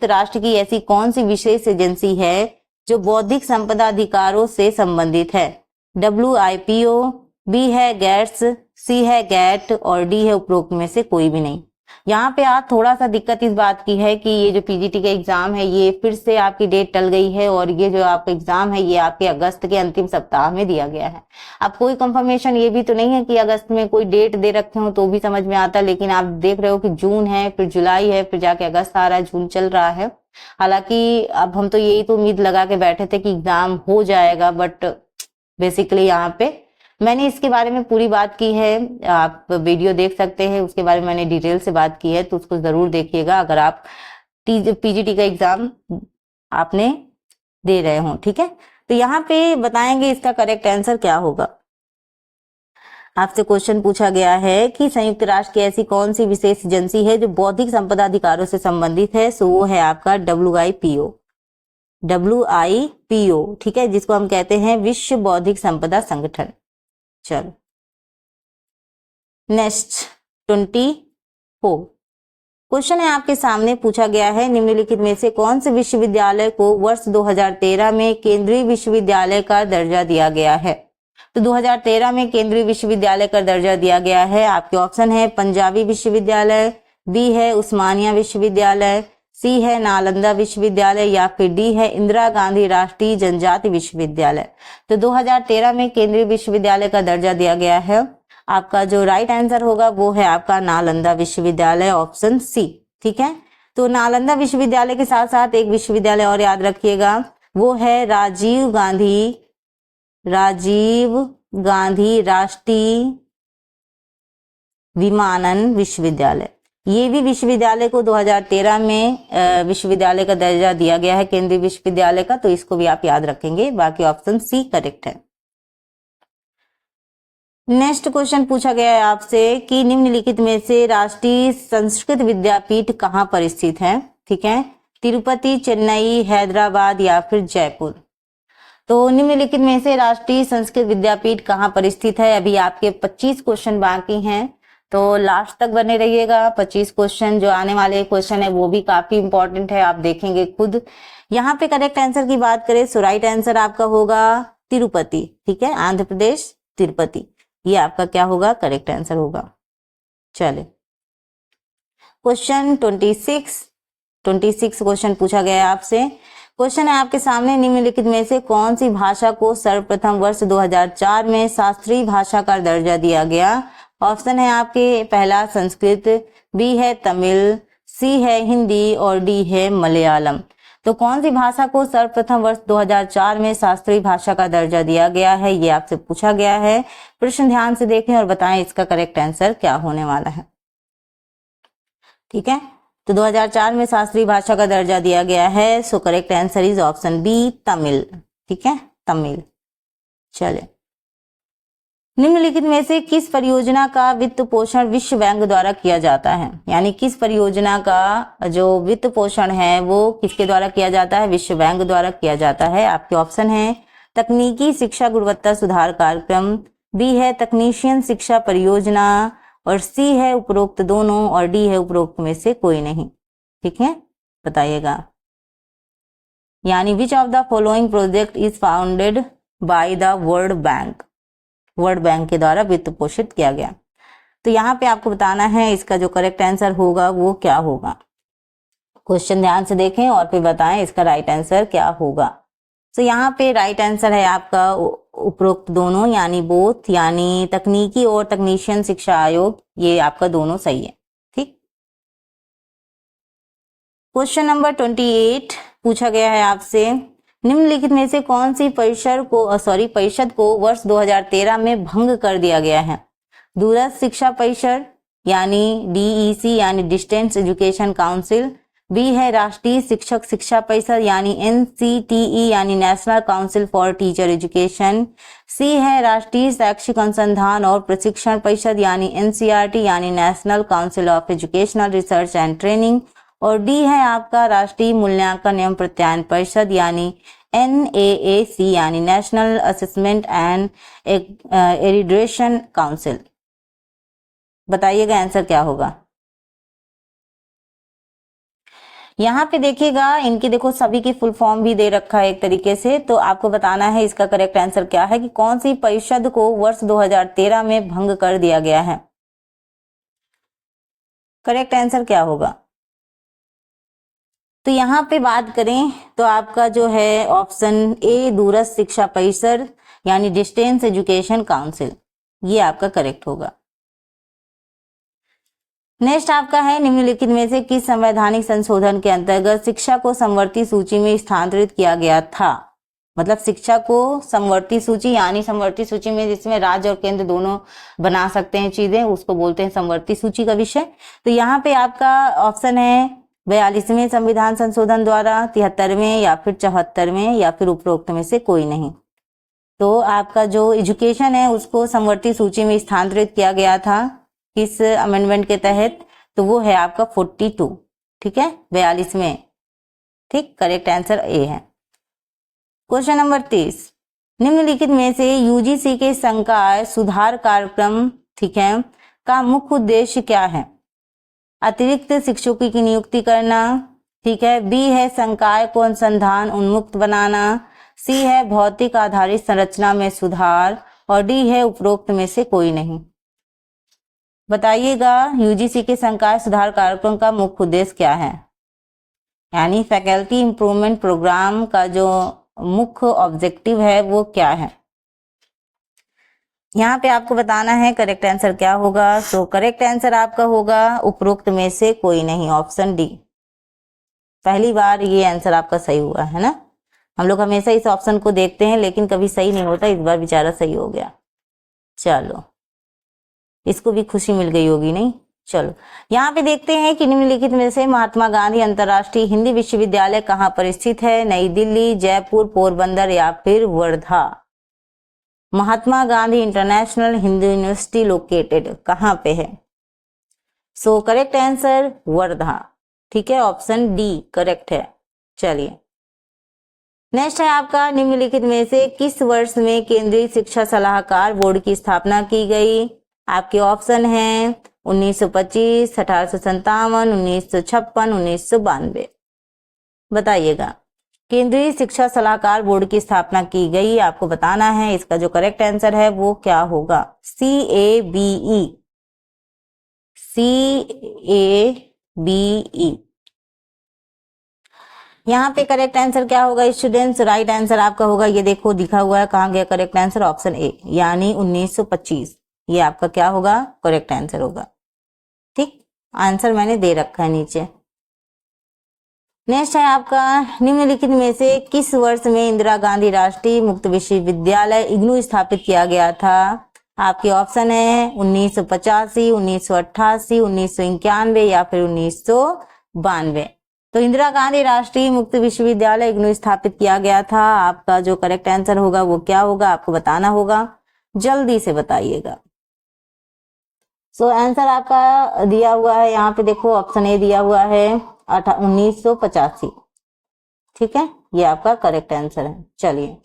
राष्ट्र की ऐसी कौन सी विशेष एजेंसी है जो बौद्धिक संपदा अधिकारों से संबंधित है। WIPO, बी है गेट्स, सी है गैट और डी है उपरोक्त में से कोई भी नहीं। यहाँ पे आज थोड़ा सा दिक्कत इस बात की है कि ये जो पीजीटी का एग्जाम है ये फिर से आपकी डेट टल गई है और ये जो आपका एग्जाम है ये आपके अगस्त के अंतिम सप्ताह में दिया गया है। अब कोई कंफर्मेशन ये भी तो नहीं है कि अगस्त में कोई डेट दे रखे हो तो भी समझ में आता, लेकिन आप देख रहे हो कि जून है, फिर जुलाई है, फिर जाके अगस्त आ रहा है, जून चल रहा है। हालांकि अब हम तो यही तो उम्मीद लगा के बैठे थे कि एग्जाम हो जाएगा, बट बेसिकली यहाँ पे मैंने इसके बारे में पूरी बात की है, आप वीडियो देख सकते हैं, उसके बारे में मैंने डिटेल से बात की है, तो उसको जरूर देखिएगा अगर आप पीजीटी का एग्जाम आपने दे रहे हो। ठीक है, तो यहाँ पे बताएंगे इसका करेक्ट आंसर क्या होगा। आपसे क्वेश्चन पूछा गया है कि संयुक्त राष्ट्र की ऐसी कौन सी विशेष एजेंसी है जो बौद्धिक संपदा अधिकारों से संबंधित है, सो वो है आपका WIPO। ठीक है, जिसको हम कहते हैं विश्व बौद्धिक संपदा संगठन। चलो नेक्स्ट 24 क्वेश्चन है आपके सामने, पूछा गया है निम्नलिखित में से कौन से विश्वविद्यालय को वर्ष 2013 में केंद्रीय विश्वविद्यालय का दर्जा दिया गया है। तो 2013 में केंद्रीय विश्वविद्यालय का दर्जा दिया गया है। आपके ऑप्शन है पंजाबी विश्वविद्यालय, बी है उस्मानिया विश्वविद्यालय, सी है नालंदा विश्वविद्यालय या फिर डी है इंदिरा गांधी राष्ट्रीय जनजाति विश्वविद्यालय। तो 2013 में केंद्रीय विश्वविद्यालय का दर्जा दिया गया है। आपका जो राइट आंसर होगा वो है आपका नालंदा विश्वविद्यालय, ऑप्शन सी। ठीक है, तो नालंदा विश्वविद्यालय के साथ साथ एक विश्वविद्यालय और याद रखिएगा, वो है राजीव गांधी राष्ट्रीय विमानन विश्वविद्यालय। ये भी विश्वविद्यालय को 2013 में विश्वविद्यालय का दर्जा दिया गया है केंद्रीय विश्वविद्यालय का, तो इसको भी आप याद रखेंगे। बाकी ऑप्शन सी करेक्ट है। नेक्स्ट क्वेश्चन पूछा गया है आपसे कि निम्नलिखित में से राष्ट्रीय संस्कृत विद्यापीठ कहाँ पर स्थित है। ठीक है, तिरुपति, चेन्नई, हैदराबाद या फिर जयपुर। तो निम्नलिखित में से राष्ट्रीय संस्कृत विद्यापीठ कहाँ पर स्थित है। अभी आपके 25 क्वेश्चन बाकी हैं, तो लास्ट तक बने रहिएगा। 25 क्वेश्चन जो आने वाले क्वेश्चन है वो भी काफी इंपॉर्टेंट है, आप देखेंगे खुद। यहाँ पे करेक्ट आंसर की बात करें सो राइट आंसर आपका होगा तिरुपति। ठीक है, आंध्र प्रदेश तिरुपति, ये आपका क्या होगा, करेक्ट आंसर होगा। चले क्वेश्चन 26 क्वेश्चन पूछा गया है आपसे। क्वेश्चन है आपके सामने, निम्नलिखित में से कौन सी भाषा को सर्वप्रथम वर्ष 2004 में शास्त्रीय भाषा का दर्जा दिया गया। ऑप्शन है आपके, पहला संस्कृत, बी है तमिल, सी है हिंदी और डी है मलयालम। तो कौन सी भाषा को सर्वप्रथम वर्ष 2004 में शास्त्रीय भाषा का दर्जा दिया गया है, ये आपसे पूछा गया है। प्रश्न ध्यान से देखें और बताएं इसका करेक्ट आंसर क्या होने वाला है। ठीक है, तो 2004 में शास्त्रीय भाषा का दर्जा दिया गया है, so correct answer is option B Tamil. ठीक है, तमिल। चले निम्नलिखित में से किस परियोजना का वित्त पोषण विश्व बैंक द्वारा किया जाता है। यानी किस परियोजना का जो वित्त पोषण है वो किसके द्वारा किया जाता है, विश्व बैंक द्वारा किया जाता है। आपके ऑप्शन है तकनीकी शिक्षा गुणवत्ता सुधार कार्यक्रम, बी है तकनीशियन शिक्षा परियोजना और सी है उपरोक्त दोनों और डी है उपरोक्त में से कोई नहीं। ठीक है, बताइएगा। यानी which of the following project is founded by the world bank के द्वारा वित्त पोषित किया गया। तो यहाँ पे आपको बताना है इसका जो करेक्ट आंसर होगा वो क्या होगा। क्वेश्चन ध्यान से देखें और फिर बताएं इसका राइट आंसर क्या होगा। तो यहाँ पे राइट आंसर है आपका उपरोक्त दोनों, यानी बोथ, यानी तकनीकी और तकनीशियन शिक्षा आयोग, ये आपका दोनों सही है। ठीक, क्वेश्चन नंबर 28 पूछा गया है आपसे, निम्नलिखित में से कौन सी परिषद को वर्ष 2013 में भंग कर दिया गया है। दूरस्थ शिक्षा परिषद यानी DEC यानी डिस्टेंस एजुकेशन काउंसिल, बी है राष्ट्रीय शिक्षक शिक्षा परिषद यानी NCTE यानी national council for teacher education, C है राष्ट्रीय शैक्षिक अनुसंधान और प्रशिक्षण परिषद यानी NCERT यानी national council of educational research and training और डी है आपका राष्ट्रीय मूल्यांकन एवं प्रत्यायन परिषद यानी NAAC यानी नेशनल असेसमेंट एंड एरिड्रेशन काउंसिल। बताइएगा आंसर क्या होगा। यहाँ पे देखिएगा, इनकी देखो सभी की फुल फॉर्म भी दे रखा है एक तरीके से, तो आपको बताना है इसका करेक्ट आंसर क्या है कि कौन सी परिषद को वर्ष 2013 में भंग कर दिया गया है। करेक्ट आंसर क्या होगा? तो यहाँ पे बात करें तो आपका जो है ऑप्शन ए दूरस्थ शिक्षा परिषद यानी डिस्टेंस एजुकेशन काउंसिल, ये आपका करेक्ट होगा। नेक्स्ट आपका है निम्नलिखित में से किस संवैधानिक संशोधन के अंतर्गत शिक्षा को समवर्ती सूची में स्थानांतरित किया गया था? मतलब शिक्षा को समवर्ती सूची यानी समवर्ती सूची में जिसमें राज्य और केंद्र दोनों बना सकते हैं चीजें, उसको बोलते हैं समवर्ती सूची का विषय। तो यहाँ पे आपका ऑप्शन है 42वें संविधान संशोधन द्वारा, 73वें या फिर 74वें या फिर उपरोक्त में से कोई नहीं। तो आपका जो एजुकेशन है उसको समवर्ती सूची में स्थानांतरित किया गया था किस अमेंडमेंट के तहत? तो वो है आपका 42, ठीक है, 42वें, ठीक, करेक्ट आंसर ए है। क्वेश्चन नंबर 30, निम्नलिखित में से यूजीसी के संकाय सुधार कार्यक्रम, ठीक है, का मुख्य उद्देश्य क्या है? अतिरिक्त शिक्षकों की नियुक्ति करना, ठीक है, बी है संकाय को अनुसंधान उन्मुक्त बनाना, सी है भौतिक आधारित संरचना में सुधार और डी है उपरोक्त में से कोई नहीं। बताइएगा यूजीसी के संकाय सुधार कार्यक्रम का मुख्य उद्देश्य क्या है, यानी फैकल्टी इंप्रूवमेंट प्रोग्राम का जो मुख्य ऑब्जेक्टिव है वो क्या है? यहाँ पे आपको बताना है करेक्ट आंसर क्या होगा। तो करेक्ट आंसर आपका होगा उपरोक्त में से कोई नहीं, ऑप्शन डी। पहली बार ये आंसर आपका सही हुआ है ना। हम लोग हमेशा इस ऑप्शन को देखते हैं लेकिन कभी सही नहीं होता, इस बार बेचारा सही हो गया। चलो, इसको भी खुशी मिल गई होगी, नहीं? चलो यहाँ पे देखते हैं कि निम्नलिखित में से महात्मा गांधी अंतर्राष्ट्रीय हिंदी विश्वविद्यालय कहाँ पर स्थित है? नई दिल्ली, जयपुर, पोरबंदर या फिर Wardha? Mahatma Gandhi international Hindi university located कहाँ पे है? सो करेक्ट आंसर वर्धा, ठीक है, ऑप्शन डी करेक्ट है। चलिए नेक्स्ट है आपका निम्नलिखित में से किस वर्ष में केंद्रीय शिक्षा सलाहकार बोर्ड की स्थापना की गई? आपके ऑप्शन हैं 1925, 1857, 1956, 1992। बताइएगा केंद्रीय शिक्षा सलाहकार बोर्ड की स्थापना की गई, आपको बताना है। इसका जो करेक्ट आंसर है वो क्या होगा? CABE, CABE। यहाँ पे करेक्ट आंसर क्या होगा स्टूडेंट्स? राइट आंसर आपका होगा, ये देखो दिखा हुआ है, कहाँ गया करेक्ट आंसर? ऑप्शन ए यानी 1925, ये आपका क्या होगा? करेक्ट आंसर होगा। ठीक, आंसर मैंने दे रखा है नीचे। नेक्स्ट है आपका निम्नलिखित में से किस वर्ष में इंदिरा गांधी राष्ट्रीय मुक्त विश्वविद्यालय इग्नू स्थापित किया गया था? आपके ऑप्शन है 1985, 1988, 1991 या फिर 1992। तो इंदिरा गांधी राष्ट्रीय मुक्त विश्वविद्यालय इग्नू स्थापित किया गया था। आपका जो करेक्ट आंसर होगा वो क्या होगा, आपको बताना होगा, जल्दी से बताइएगा। सो आंसर आपका दिया हुआ है यहाँ पे, देखो ऑप्शन ए दिया हुआ है 1985, ठीक है, ये आपका करेक्ट आंसर है। चलिए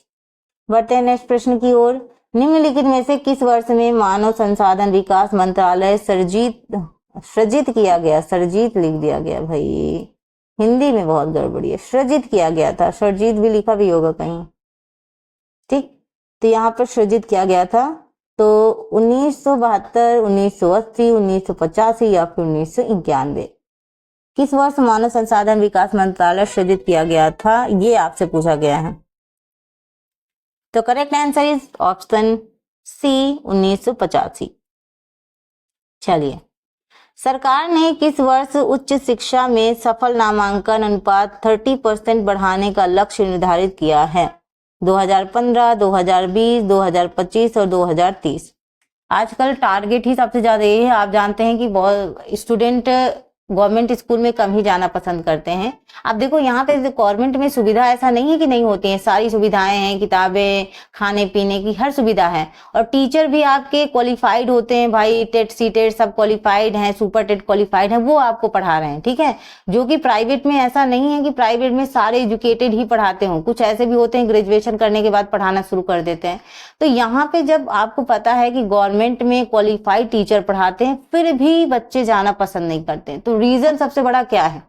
बढ़ते हैं नेक्स्ट प्रश्न की ओर। निम्नलिखित में से किस वर्ष में मानव संसाधन विकास मंत्रालय सृजित किया गया? सृजित लिख दिया गया भाई, हिंदी में बहुत गड़बड़ी है, सृजित किया गया था, सृजित भी लिखा भी होगा कहीं, ठीक, तो यहाँ पर सृजित किया गया था। तो 1972, 1980, 1985 या फिर 1991, किस वर्ष मानव संसाधन विकास मंत्रालय सृजित किया गया था, ये आपसे पूछा गया है। तो correct answer is option C 1985। चलिए, सरकार ने किस वर्ष उच्च शिक्षा में सफल नामांकन अनुपात 30% बढ़ाने का लक्ष्य निर्धारित किया है? 2015, 2020, 2025 और 2030। आजकल टारगेट ही सबसे ज्यादा ये है। आप जानते हैं कि बहुत स्टूडेंट गवर्नमेंट स्कूल में कम ही जाना पसंद करते हैं। अब देखो यहाँ पे गवर्नमेंट में सुविधा ऐसा नहीं है कि नहीं होती है, सारी सुविधाएं हैं, किताबें, खाने पीने की हर सुविधा है, और टीचर भी आपके क्वालिफाइड होते हैं भाई, टेट सीटेट सब क्वालिफाइड हैं, सुपर टेट क्वालिफाइड हैं, वो आपको पढ़ा रहे हैं, ठीक है। जो कि प्राइवेट में ऐसा नहीं है कि प्राइवेट में सारे एजुकेटेड ही पढ़ाते हों, कुछ ऐसे भी होते हैं ग्रेजुएशन करने के बाद पढ़ाना शुरू कर देते हैं। तो यहाँ पे जब आपको पता है कि गवर्नमेंट में क्वालिफाइड टीचर पढ़ाते हैं फिर भी बच्चे जाना पसंद नहीं करते, तो रीजन सबसे बड़ा क्या है?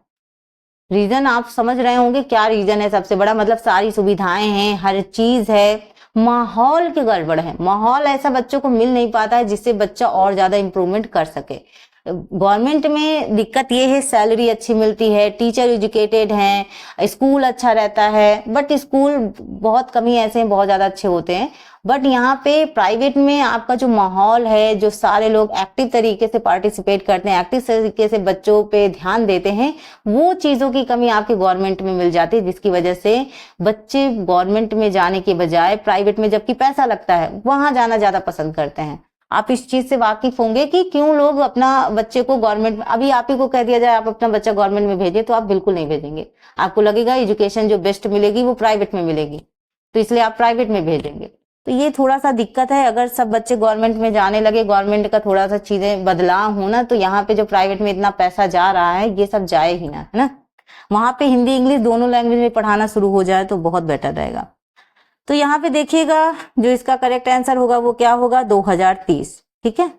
रीजन आप समझ रहे होंगे क्या रीजन है सबसे बड़ा? मतलब सारी सुविधाएं हैं, हर चीज है, माहौल की गड़बड़ है। माहौल ऐसा बच्चों को मिल नहीं पाता है जिससे बच्चा और ज्यादा इंप्रूवमेंट कर सके। गवर्नमेंट में दिक्कत ये है, सैलरी अच्छी मिलती है, टीचर एजुकेटेड हैं, स्कूल अच्छा रहता है, बट स्कूल बहुत कम ही ऐसे हैं बहुत ज्यादा अच्छे होते हैं। बट यहाँ पे प्राइवेट में आपका जो माहौल है, जो सारे लोग एक्टिव तरीके से पार्टिसिपेट करते हैं, एक्टिव तरीके से बच्चों पे ध्यान देते हैं, वो चीजों की कमी आपके गवर्नमेंट में मिल जाती है, जिसकी वजह से बच्चे गवर्नमेंट में जाने के बजाय प्राइवेट में, जबकि पैसा लगता है, वहां जाना ज्यादा पसंद करते हैं। आप इस चीज से वाकिफ होंगे कि क्यों लोग अपना बच्चे को गवर्नमेंट, अभी आप ही को कह दिया जाए आप अपना बच्चा गवर्नमेंट में भेजिए तो आप बिल्कुल नहीं भेजेंगे। आपको लगेगा एजुकेशन जो बेस्ट मिलेगी वो प्राइवेट में मिलेगी, तो इसलिए आप प्राइवेट में भेजेंगे। तो ये थोड़ा सा दिक्कत है। अगर सब बच्चे गवर्नमेंट में जाने लगे, गवर्नमेंट का थोड़ा सा चीजें बदलाव हो ना, तो यहाँ पे जो प्राइवेट में इतना पैसा जा रहा है ये सब जाए ही ना, है ना। वहां पे हिंदी इंग्लिश दोनों लैंग्वेज में पढ़ाना शुरू हो जाए तो बहुत बेटर रहेगा। तो यहाँ पे देखिएगा जो इसका करेक्ट आंसर होगा वो क्या होगा, 2030। ठीक है,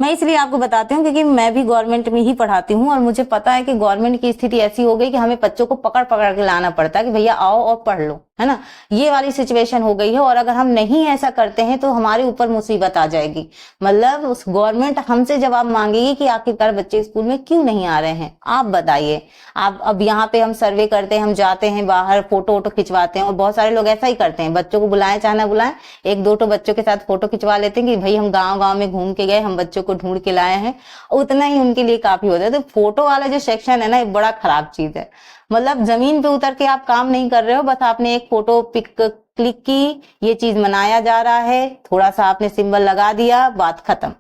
मैं इसलिए आपको बताती हूँ क्योंकि मैं भी गवर्नमेंट में ही पढ़ाती हूँ और मुझे पता है कि गवर्नमेंट की स्थिति ऐसी हो गई कि हमें बच्चों को पकड़ पकड़ के लाना पड़ता है कि भैया आओ और पढ़ लो, है ना। ये वाली सिचुएशन हो गई है, और अगर हम नहीं ऐसा करते हैं तो हमारे ऊपर मुसीबत आ जाएगी। मतलब उस गवर्नमेंट हमसे जवाब मांगेगी कि आखिरकार बच्चे स्कूल में क्यों नहीं आ रहे हैं, आप बताइए। आप अब यहाँ पे हम सर्वे करते हैं, हम जाते हैं बाहर, फोटो वोटो खिंचवाते हैं, और बहुत सारे लोग ऐसा ही करते हैं, बच्चों को बुलाएं चाहे ना बुलाएं, एक दो बच्चों के साथ फोटो खिंचवा लेते हैं कि भाई हम गाँव गाँव में घूम के गए, हम बच्चों को ढूंढ के लाए हैं, उतना ही उनके लिए काफी होता है। तो फोटो वाला जो सेक्शन है ना, ये बड़ा खराब चीज है। मतलब जमीन पे उतर के आप काम नहीं कर रहे हो, बस आपने एक फोटो पिक क्लिक की, ये चीज मनाया जा रहा है, थोड़ा सा आपने सिंबल लगा दिया, बात खत्म।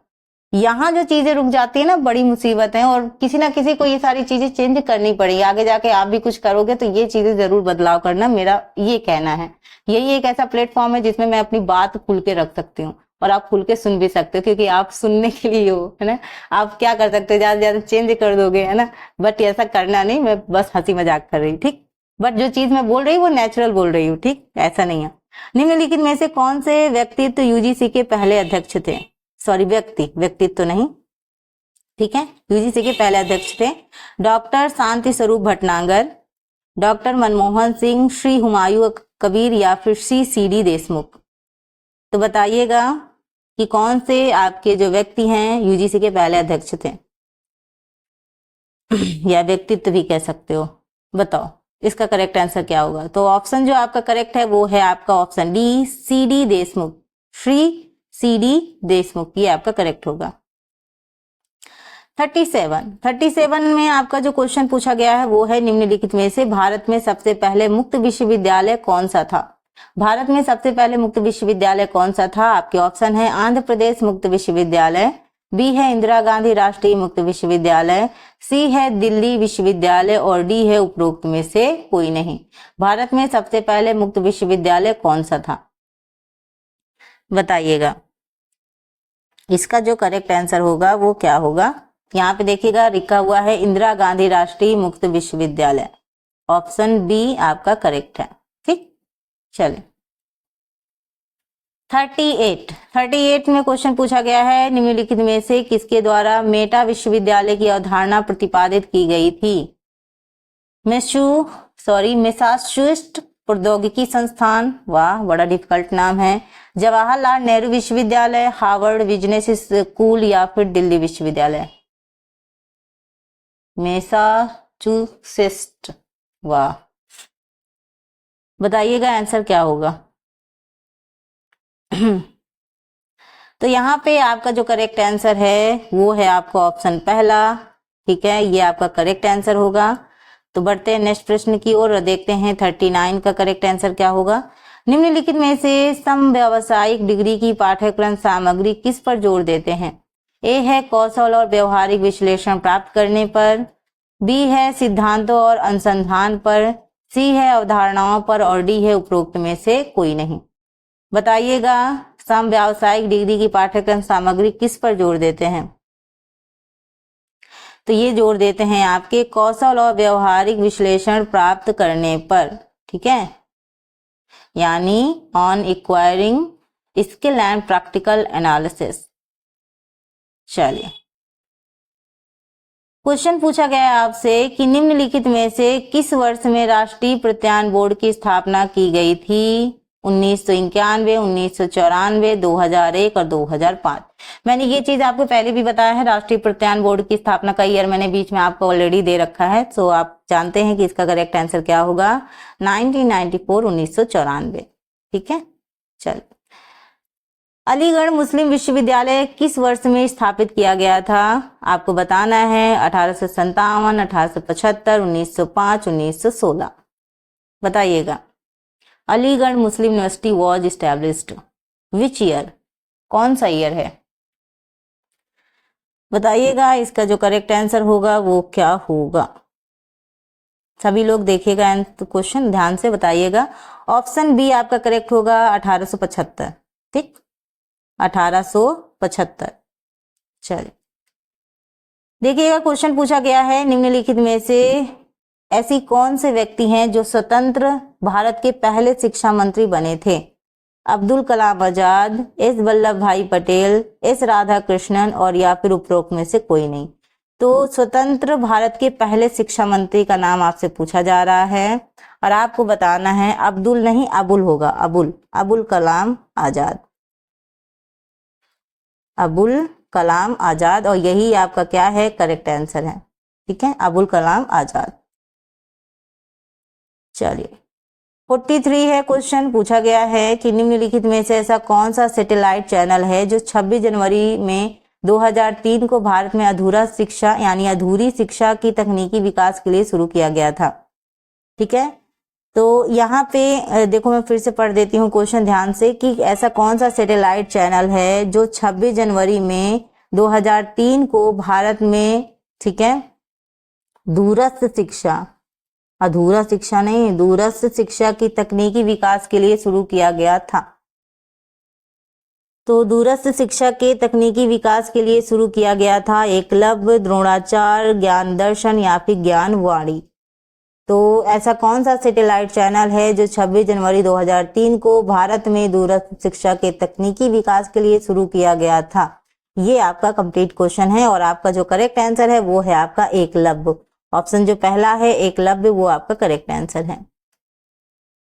यहाँ जो चीजें रुक जाती है ना, बड़ी मुसीबत है, और किसी ना किसी को ये सारी चीजें चेंज करनी पड़ेगी। आगे जाके आप भी कुछ करोगे तो ये चीजें जरूर बदलाव करना, मेरा ये कहना है। यही एक ऐसा प्लेटफॉर्म है जिसमें मैं अपनी बात खुल के रख सकती हूँ, और आप खुल के सुन भी सकते हो, क्योंकि आप सुनने के लिए हो, है ना। आप क्या कर सकते हो, ज्यादा से ज्यादा चेंज कर दोगे, है ना। बट ऐसा करना नहीं, मैं बस हंसी मजाक कर रही हूँ, ठीक। बट जो चीज मैं बोल रही हूँ वो नेचुरल बोल रही हूँ, ठीक, ऐसा नहीं है। निम्नलिखित में से कौन से व्यक्तित्व यूजीसी के पहले अध्यक्ष थे, सॉरी व्यक्तित्व तो नहीं, ठीक है, यूजीसी के पहले अध्यक्ष थे डॉक्टर शांति स्वरूप भटनागर, डॉक्टर मनमोहन सिंह, श्री हुमायूं कबीर, या फिर श्री सीडी देशमुख। तो बताइएगा कि कौन से आपके जो व्यक्ति हैं यूजीसी के पहले अध्यक्ष थे, या व्यक्तित्व भी कह सकते हो। बताओ इसका करेक्ट आंसर क्या होगा। तो ऑप्शन जो आपका करेक्ट है वो है आपका option D, CD Deshmukh, Shri CD Deshmukh, ये आपका करेक्ट होगा। 37 में आपका जो क्वेश्चन पूछा गया है वो है निम्नलिखित में से भारत में सबसे पहले मुक्त विश्वविद्यालय कौन सा था। भारत में सबसे पहले मुक्त विश्वविद्यालय कौन सा था। आपके ऑप्शन है आंध्र प्रदेश मुक्त विश्वविद्यालय, बी है इंदिरा गांधी राष्ट्रीय मुक्त विश्वविद्यालय, सी है दिल्ली विश्वविद्यालय, और डी है उपरोक्त में से कोई नहीं। भारत में सबसे पहले मुक्त विश्वविद्यालय कौन सा था, बताइएगा। इसका जो करेक्ट आंसर होगा वो क्या होगा, यहाँ पे देखिएगा लिखा हुआ है इंदिरा गांधी राष्ट्रीय मुक्त विश्वविद्यालय, ऑप्शन बी आपका करेक्ट है, ठीक। चलिए 38 में क्वेश्चन पूछा गया है निम्नलिखित में से किसके द्वारा मेटा विश्वविद्यालय की अवधारणा प्रतिपादित की गई थी। मैसाचुसेट्स प्रौद्योगिकी संस्थान, वाह बड़ा डिफिकल्ट नाम है, जवाहरलाल नेहरू विश्वविद्यालय, हार्वर्ड बिजनेस स्कूल, या फिर दिल्ली विश्वविद्यालय। मैसाचुसेट्स, वाह, बताइएगा आंसर क्या होगा। तो यहाँ पे आपका जो करेक्ट आंसर है वो है आपका ऑप्शन पहला, ठीक है, ये आपका करेक्ट आंसर होगा। तो बढ़ते हैं नेक्स्ट प्रश्न की ओर और देखते हैं 39 का करेक्ट आंसर क्या होगा। निम्नलिखित में से समव्यावसायिक डिग्री की पाठ्यक्रम सामग्री किस पर जोर देते हैं। ए है कौशल और व्यवहारिक विश्लेषण प्राप्त करने पर, बी है सिद्धांतों और अनुसंधान पर, सी है अवधारणाओं पर, और डी है उपरोक्त में से कोई नहीं। बताइएगा समव्यावसायिक डिग्री की पाठ्यक्रम सामग्री किस पर जोर देते हैं। तो ये जोर देते हैं आपके कौशल और व्यवहारिक विश्लेषण प्राप्त करने पर, ठीक है, यानी on acquiring skill and practical analysis. चलिए क्वेश्चन पूछा गया है आपसे कि निम्नलिखित में से किस वर्ष में राष्ट्रीय प्रत्यायन बोर्ड की स्थापना की गई थी। 1991, 1994, 2001 और 2005। मैंने ये चीज आपको पहले भी बताया है, राष्ट्रीय प्रत्यायन बोर्ड की स्थापना का ईयर मैंने बीच में आपको ऑलरेडी दे रखा है, तो आप जानते हैं कि इसका करेक्ट आंसर क्या होगा, 1994, 1994। ठीक है, चल। अलीगढ़ मुस्लिम विश्वविद्यालय किस वर्ष में स्थापित किया गया था? आपको बताना है 1857, 1875, 1905, 1916। बताइएगा। Aligarh Muslim university was established which year? कौन सा ईयर है? बताइएगा। इसका जो करेक्ट आंसर होगा वो क्या होगा? सभी लोग देखिएगा क्वेश्चन ध्यान से बताइएगा। ऑप्शन बी आपका करेक्ट होगा 1875। ठीक, 1875। चलिए देखिएगा, क्वेश्चन पूछा गया है निम्नलिखित में से ऐसी कौन से व्यक्ति हैं जो स्वतंत्र भारत के पहले शिक्षा मंत्री बने थे? अब्दुल कलाम आजाद, एस वल्लभ भाई पटेल, एस राधा कृष्णन और या फिर उपरोक्त में से कोई नहीं। तो स्वतंत्र भारत के पहले शिक्षा मंत्री का नाम आपसे पूछा जा रहा है और आपको बताना है अब्दुल नहीं अबुल होगा, अबुल कलाम आजाद, अबुल कलाम आजाद, और यही आपका क्या है, करेक्ट आंसर है। ठीक है, अबुल कलाम आजाद। चलिए 43 है क्वेश्चन, पूछा गया है कि निम्नलिखित में से ऐसा कौन सा सैटेलाइट चैनल है जो 26 जनवरी में 2003 को भारत में अधूरा शिक्षा यानी अधूरी शिक्षा की तकनीकी विकास के लिए शुरू किया गया था। ठीक है, तो यहाँ पे देखो मैं फिर से पढ़ देती हूँ क्वेश्चन ध्यान से कि ऐसा कौन सा सैटेलाइट चैनल है जो 26 जनवरी में 2003 को भारत में, ठीक है, दूरस्थ शिक्षा, अधूरा शिक्षा नहीं, दूरस्थ शिक्षा की तकनीकी विकास के लिए शुरू किया गया था। तो दूरस्थ शिक्षा के तकनीकी विकास के लिए शुरू किया गया था एकलव्य, द्रोणाचार्य, ज्ञान दर्शन या फिर ज्ञानवाणी। तो ऐसा कौन सा सैटेलाइट चैनल है जो 26 जनवरी 2003 को भारत में दूरस्थ शिक्षा के तकनीकी विकास के लिए शुरू किया गया था? ये आपका कंप्लीट क्वेश्चन है और आपका जो करेक्ट आंसर है वो है आपका एकलव्य। ऑप्शन जो पहला है एकलव्य वो आपका करेक्ट आंसर है।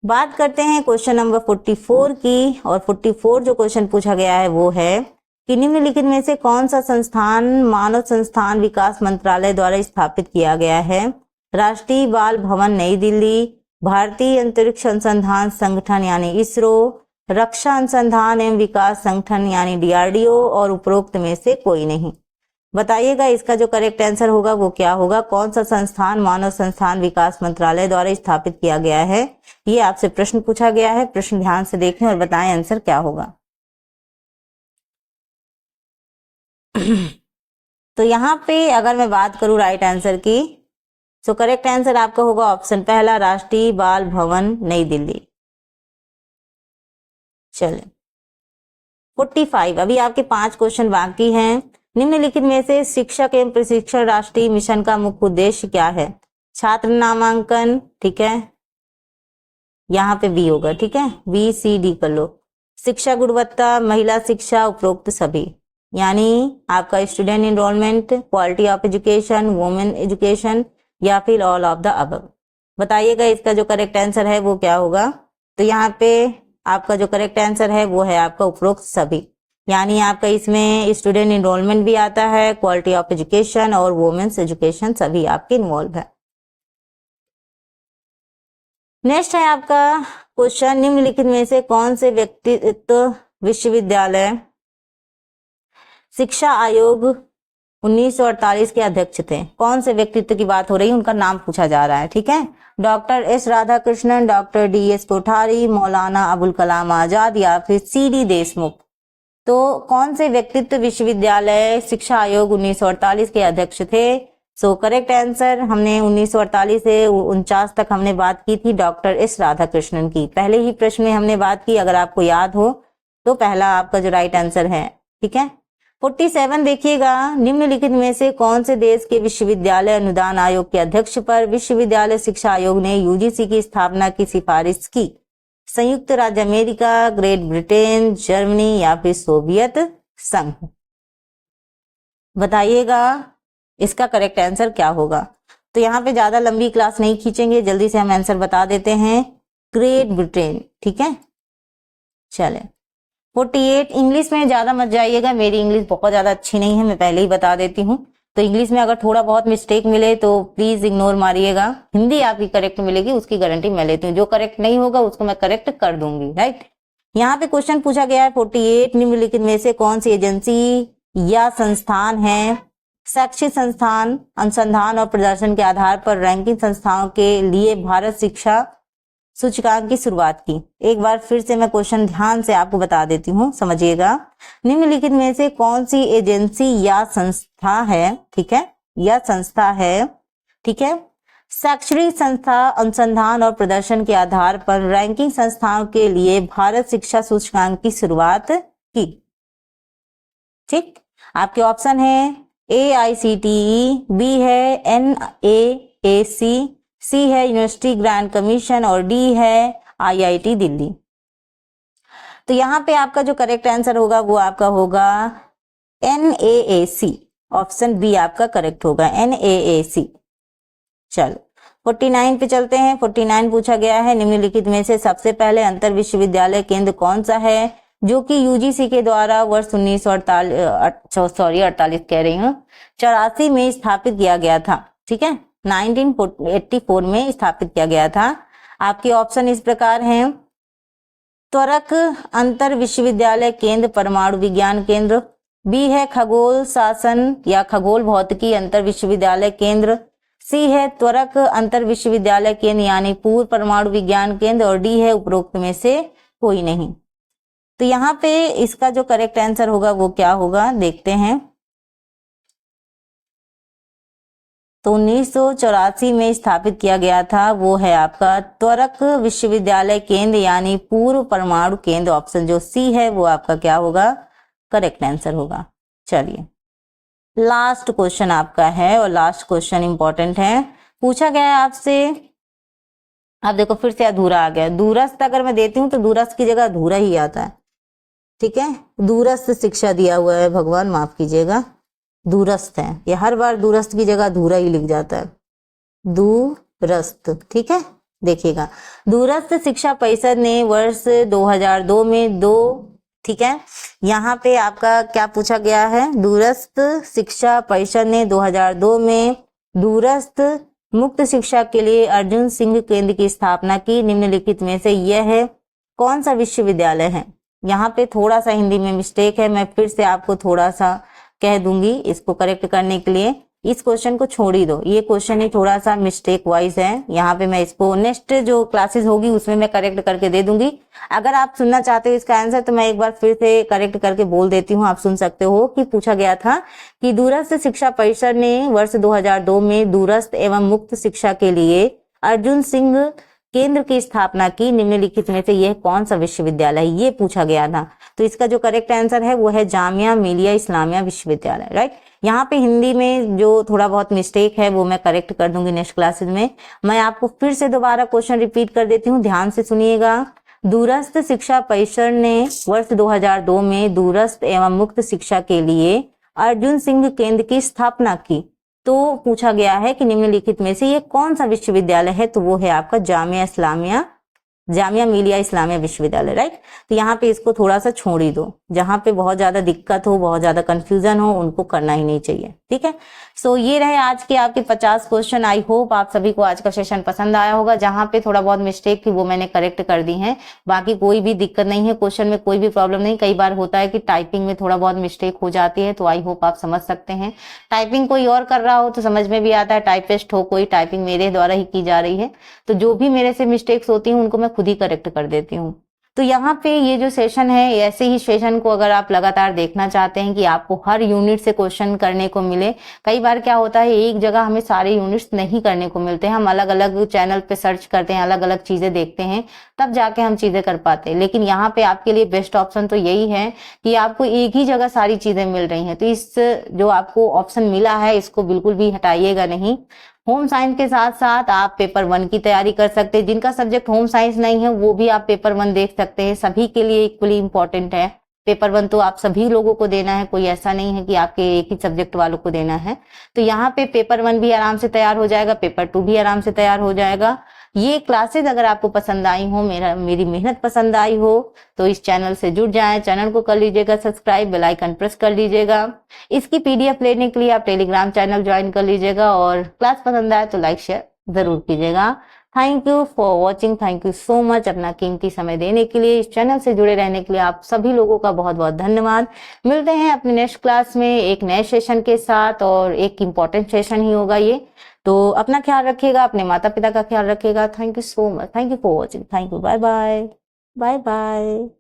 बात करते हैं क्वेश्चन नंबर 44 की, और 44 जो क्वेश्चन पूछा गया है वो है कि निम्नलिखित में से कौन सा संस्थान मानव संस्थान विकास मंत्रालय द्वारा स्थापित किया गया है? राष्ट्रीय बाल भवन नई दिल्ली, भारतीय अंतरिक्ष अनुसंधान संगठन यानी इसरो, रक्षा अनुसंधान एवं विकास संगठन यानी DRDO और उपरोक्त में से कोई नहीं। बताइएगा इसका जो करेक्ट आंसर होगा वो क्या होगा? कौन सा संस्थान मानव संस्थान विकास मंत्रालय द्वारा स्थापित किया गया है? ये आपसे प्रश्न पूछा गया है। प्रश्न ध्यान से देखें और बताएं आंसर क्या होगा। तो यहाँ पे अगर मैं बात करूं राइट आंसर की, तो करेक्ट आंसर आपका होगा ऑप्शन पहला, राष्ट्रीय बाल भवन नई दिल्ली। चलिए 45, अभी आपके 5 क्वेश्चन बाकी हैं। निम्नलिखित में से शिक्षक एवं प्रशिक्षण राष्ट्रीय मिशन का मुख्य उद्देश्य क्या है? छात्र नामांकन, ठीक है, यहाँ पे बी होगा, ठीक है, BCD कर लो। शिक्षा गुणवत्ता, महिला शिक्षा, उपरोक्त सभी, यानी आपका student enrolment, quality of education, women education या फिर ऑल ऑफ द अबव। बताइएगा इसका जो करेक्ट आंसर है वो क्या होगा? तो यहाँ पे आपका जो करेक्ट आंसर है वो है आपका उपरोक्त सभी, यानी आपका इसमें स्टूडेंट एनरोलमेंट भी आता है, क्वालिटी ऑफ एजुकेशन और वुमेन्स एजुकेशन सभी आपके इन्वॉल्व है। नेक्स्ट है आपका क्वेश्चन, निम्नलिखित में से कौन से व्यक्तित्व विश्वविद्यालय शिक्षा आयोग 1948 के अध्यक्ष थे? कौन से व्यक्तित्व की बात हो रही है, उनका नाम पूछा जा रहा है। ठीक है, doctor S Radhakrishnan, doctor DS Kothari, Maulana Abul Kalam Azad या फिर CD देशमुख। तो कौन से व्यक्तित्व विश्वविद्यालय शिक्षा आयोग 1948 के अध्यक्ष थे? सो करेक्ट आंसर, हमने 1948 से 49 तक हमने बात की थी डॉक्टर एस राधाकृष्णन की। पहले ही प्रश्न में हमने बात की, अगर आपको याद हो तो पहला आपका जो राइट आंसर है। ठीक है, 47 देखिएगा, निम्नलिखित में से कौन से देश के विश्वविद्यालय अनुदान आयोग के अध्यक्ष पर विश्वविद्यालय शिक्षा आयोग ने UGC की स्थापना की सिफारिश की? संयुक्त राज्य अमेरिका, ग्रेट ब्रिटेन, जर्मनी या फिर सोवियत संघ। बताइएगा इसका करेक्ट आंसर क्या होगा? तो यहाँ पे ज्यादा लंबी क्लास नहीं खींचेंगे, जल्दी से हम आंसर बता देते हैं, ग्रेट ब्रिटेन। ठीक है, चले 48 इंग्लिश में ज्यादा मत जाइएगा, मेरी इंग्लिश बहुत ज्यादा अच्छी नहीं है, मैं पहले ही बता देती हूँ। तो इंग्लिश में अगर थोड़ा बहुत मिस्टेक मिले तो प्लीज इग्नोर मारिएगा। हिंदी आपकी करेक्ट मिलेगी, उसकी गारंटी मैं लेती हूँ। जो करेक्ट नहीं होगा उसको मैं करेक्ट कर दूंगी, राइट। यहाँ पे क्वेश्चन पूछा गया है 48 निम्नलिखित में से कौन सी एजेंसी या संस्थान है शैक्षिक संस्थान अनुसंधान और प्रदर्शन के आधार पर रैंकिंग संस्थाओं के लिए भारत शिक्षा सूचकांक की शुरुआत की। एक बार फिर से मैं क्वेश्चन ध्यान से आपको बता देती हूँ, समझिएगा। निम्नलिखित में से कौन सी एजेंसी या संस्था है, ठीक है, या संस्था है, ठीक है, शैक्षणिक संस्था अनुसंधान और प्रदर्शन के आधार पर रैंकिंग संस्थाओं के लिए भारत शिक्षा सूचकांक की शुरुआत की। ठीक, आपके ऑप्शन है AICTE, B है NAAC, C है यूनिवर्सिटी ग्रांट कमीशन और D है IIT दिल्ली। तो यहाँ पे आपका जो करेक्ट आंसर होगा वो आपका होगा NAAC, ऑप्शन बी आपका करेक्ट होगा, NAAC। चलो 49 पे चलते हैं। 49 पूछा गया है निम्नलिखित में से सबसे पहले अंतर विश्वविद्यालय केंद्र कौन सा है जो कि UGC के द्वारा वर्ष 1948 कह रही हूँ 84 में स्थापित किया गया था, ठीक है, 1984 में स्थापित किया गया था। आपके ऑप्शन इस प्रकार हैं, त्वरक अंतर विश्वविद्यालय केंद्र परमाणु विज्ञान केंद्र, बी है खगोल शासन या खगोल भौतिकी अंतर विश्वविद्यालय केंद्र, सी है त्वरक अंतर विश्वविद्यालय केंद्र यानी पूर्व परमाणु विज्ञान केंद्र और डी है उपरोक्त में से कोई नहीं। तो यहाँ पे इसका जो करेक्ट आंसर होगा वो क्या होगा देखते हैं। तो 1984 में स्थापित किया गया था, वो है आपका त्वरक विश्वविद्यालय केंद्र यानी पूर्व परमाणु केंद्र, ऑप्शन जो सी है वो आपका क्या होगा, करेक्ट आंसर होगा। चलिए लास्ट क्वेश्चन आपका है और लास्ट क्वेश्चन इंपॉर्टेंट है, पूछा गया है आपसे। अब देखो फिर से अधूरा आ गया, दूरस्थ अगर मैं देती हूँ तो दूरस्थ की जगह अधूरा ही आता है, ठीक है, दूरस्थ शिक्षा दिया हुआ है, भगवान माफ कीजिएगा, दूरस्थ है, ये हर बार दूरस्थ की जगह अधूरा ही लिख जाता है, दूरस्थ, ठीक है। देखिएगा दूरस्थ शिक्षा परिषद ने वर्ष 2002 में दो, ठीक है, यहाँ पे आपका क्या पूछा गया है, दूरस्थ शिक्षा परिषद ने 2002 में दूरस्थ मुक्त शिक्षा के लिए अर्जुन सिंह केंद्र की स्थापना की। निम्नलिखित में से यह कौन सा विश्वविद्यालय है। यहाँ पे थोड़ा सा हिंदी में मिस्टेक है, मैं फिर से आपको थोड़ा सा कह दूंगी इसको करेक्ट करने के लिए। इस क्वेश्चन को छोड़ ही दो, ये क्वेश्चन ही थोड़ा सा मिस्टेक वाइज है, यहाँ पे मैं इसको नेक्स्ट जो क्लासेस होगी उसमें मैं करेक्ट करके दे दूंगी। अगर आप सुनना चाहते हो इसका आंसर तो मैं एक बार फिर से करेक्ट करके बोल देती हूँ, आप सुन सकते हो कि पूछा गया था कि दूरस्थ शिक्षा परिषद ने वर्ष 2002 में दूरस्थ एवं मुक्त शिक्षा के लिए अर्जुन सिंह केंद्र की स्थापना की। निम्नलिखित में से यह कौन सा विश्वविद्यालय है, ये पूछा गया था। तो इसका जो करेक्ट आंसर है वो है जामिया मिलिया इस्लामिया विश्वविद्यालय, राइट। यहाँ पे हिंदी में जो थोड़ा बहुत मिस्टेक है वो मैं करेक्ट कर दूंगी नेक्स्ट क्लासेस में। मैं आपको फिर से दोबारा क्वेश्चन रिपीट कर देती हूँ, ध्यान से सुनिएगा। दूरस्थ शिक्षा परिषद ने वर्ष 2002 में दूरस्थ एवं मुक्त शिक्षा के लिए अर्जुन सिंह केंद्र की स्थापना की। तो पूछा गया है कि निम्नलिखित में से ये कौन सा विश्वविद्यालय है, तो वो है आपका जामिया मिलिया इस्लामिया विश्वविद्यालय, राइट। तो यहाँ पे इसको थोड़ा सा छोड़ ही दो, जहाँ पे बहुत ज्यादा दिक्कत हो, बहुत ज्यादा कंफ्यूजन हो, उनको करना ही नहीं चाहिए, ठीक है। सो ये रहे आज के आपके 50 क्वेश्चन। आई होप आप सभी को आज का सेशन पसंद आया होगा। जहाँ पे थोड़ा बहुत मिस्टेक थी वो मैंने करेक्ट कर दी है, बाकी कोई भी दिक्कत नहीं है, क्वेश्चन में कोई भी प्रॉब्लम नहीं। कई बार होता है कि टाइपिंग में थोड़ा बहुत मिस्टेक हो जाती है, तो आई होप आप समझ सकते हैं। टाइपिंग कोई और कर रहा हो तो समझ में भी आता है, टाइपिस्ट हो कोई, टाइपिंग मेरे द्वारा ही की जा रही है, तो जो भी मेरे से मिस्टेक्स होती हैं उनको मैं खुद ही करेक्ट कर देती हूँ। तो यहाँ पे ये जो सेशन है, ऐसे ही सेशन को अगर आप लगातार देखना चाहते हैं कि आपको हर यूनिट से क्वेश्चन करने को मिले, कई बार क्या होता है एक जगह हमें सारे यूनिट्स नहीं करने को मिलते हैं, हम अलग अलग चैनल पे सर्च करते हैं, अलग अलग चीजें देखते हैं, तब जाके हम चीजें कर पाते हैं। लेकिन यहाँ पे आपके लिए बेस्ट ऑप्शन तो यही है कि आपको एक ही जगह सारी चीजें मिल रही हैं। तो इस जो आपको ऑप्शन मिला है इसको बिल्कुल भी हटाइएगा नहीं। होम साइंस के साथ साथ आप पेपर 1 की तैयारी कर सकते हैं। जिनका सब्जेक्ट होम साइंस नहीं है वो भी आप पेपर 1 देख सकते हैं, सभी के लिए इक्वली इंपॉर्टेंट है। पेपर 1 तो आप सभी लोगों को देना है, कोई ऐसा नहीं है कि आपके एक ही सब्जेक्ट वालों को देना है। तो यहाँ पे पेपर 1 भी आराम से तैयार हो जाएगा, पेपर 2 भी आराम से तैयार हो जाएगा। ये क्लासेस अगर आपको पसंद आई हो, मेरी मेहनत पसंद आई हो, तो इस चैनल से जुड़ जाएं, चैनल को कर लीजिएगा सब्सक्राइब, बेल आइकन प्रेस कर लीजिएगा। इसकी पीडीएफ लेने के लिए आप टेलीग्राम चैनल ज्वाइन कर लीजिएगा और क्लास पसंद आए तो लाइक शेयर जरूर कीजिएगा। Thank you for watching, thank you so much अपना कीमती समय देने के लिए, इस चैनल से जुड़े रहने के लिए आप सभी लोगों का बहुत बहुत धन्यवाद। मिलते हैं अपने नेक्स्ट क्लास में एक नए सेशन के साथ, और एक इम्पॉर्टेंट सेशन ही होगा ये। तो अपना ख्याल रखिएगा, अपने माता पिता का ख्याल रखिएगा। Thank you so much, thank you for watching, thank you, bye bye, bye bye.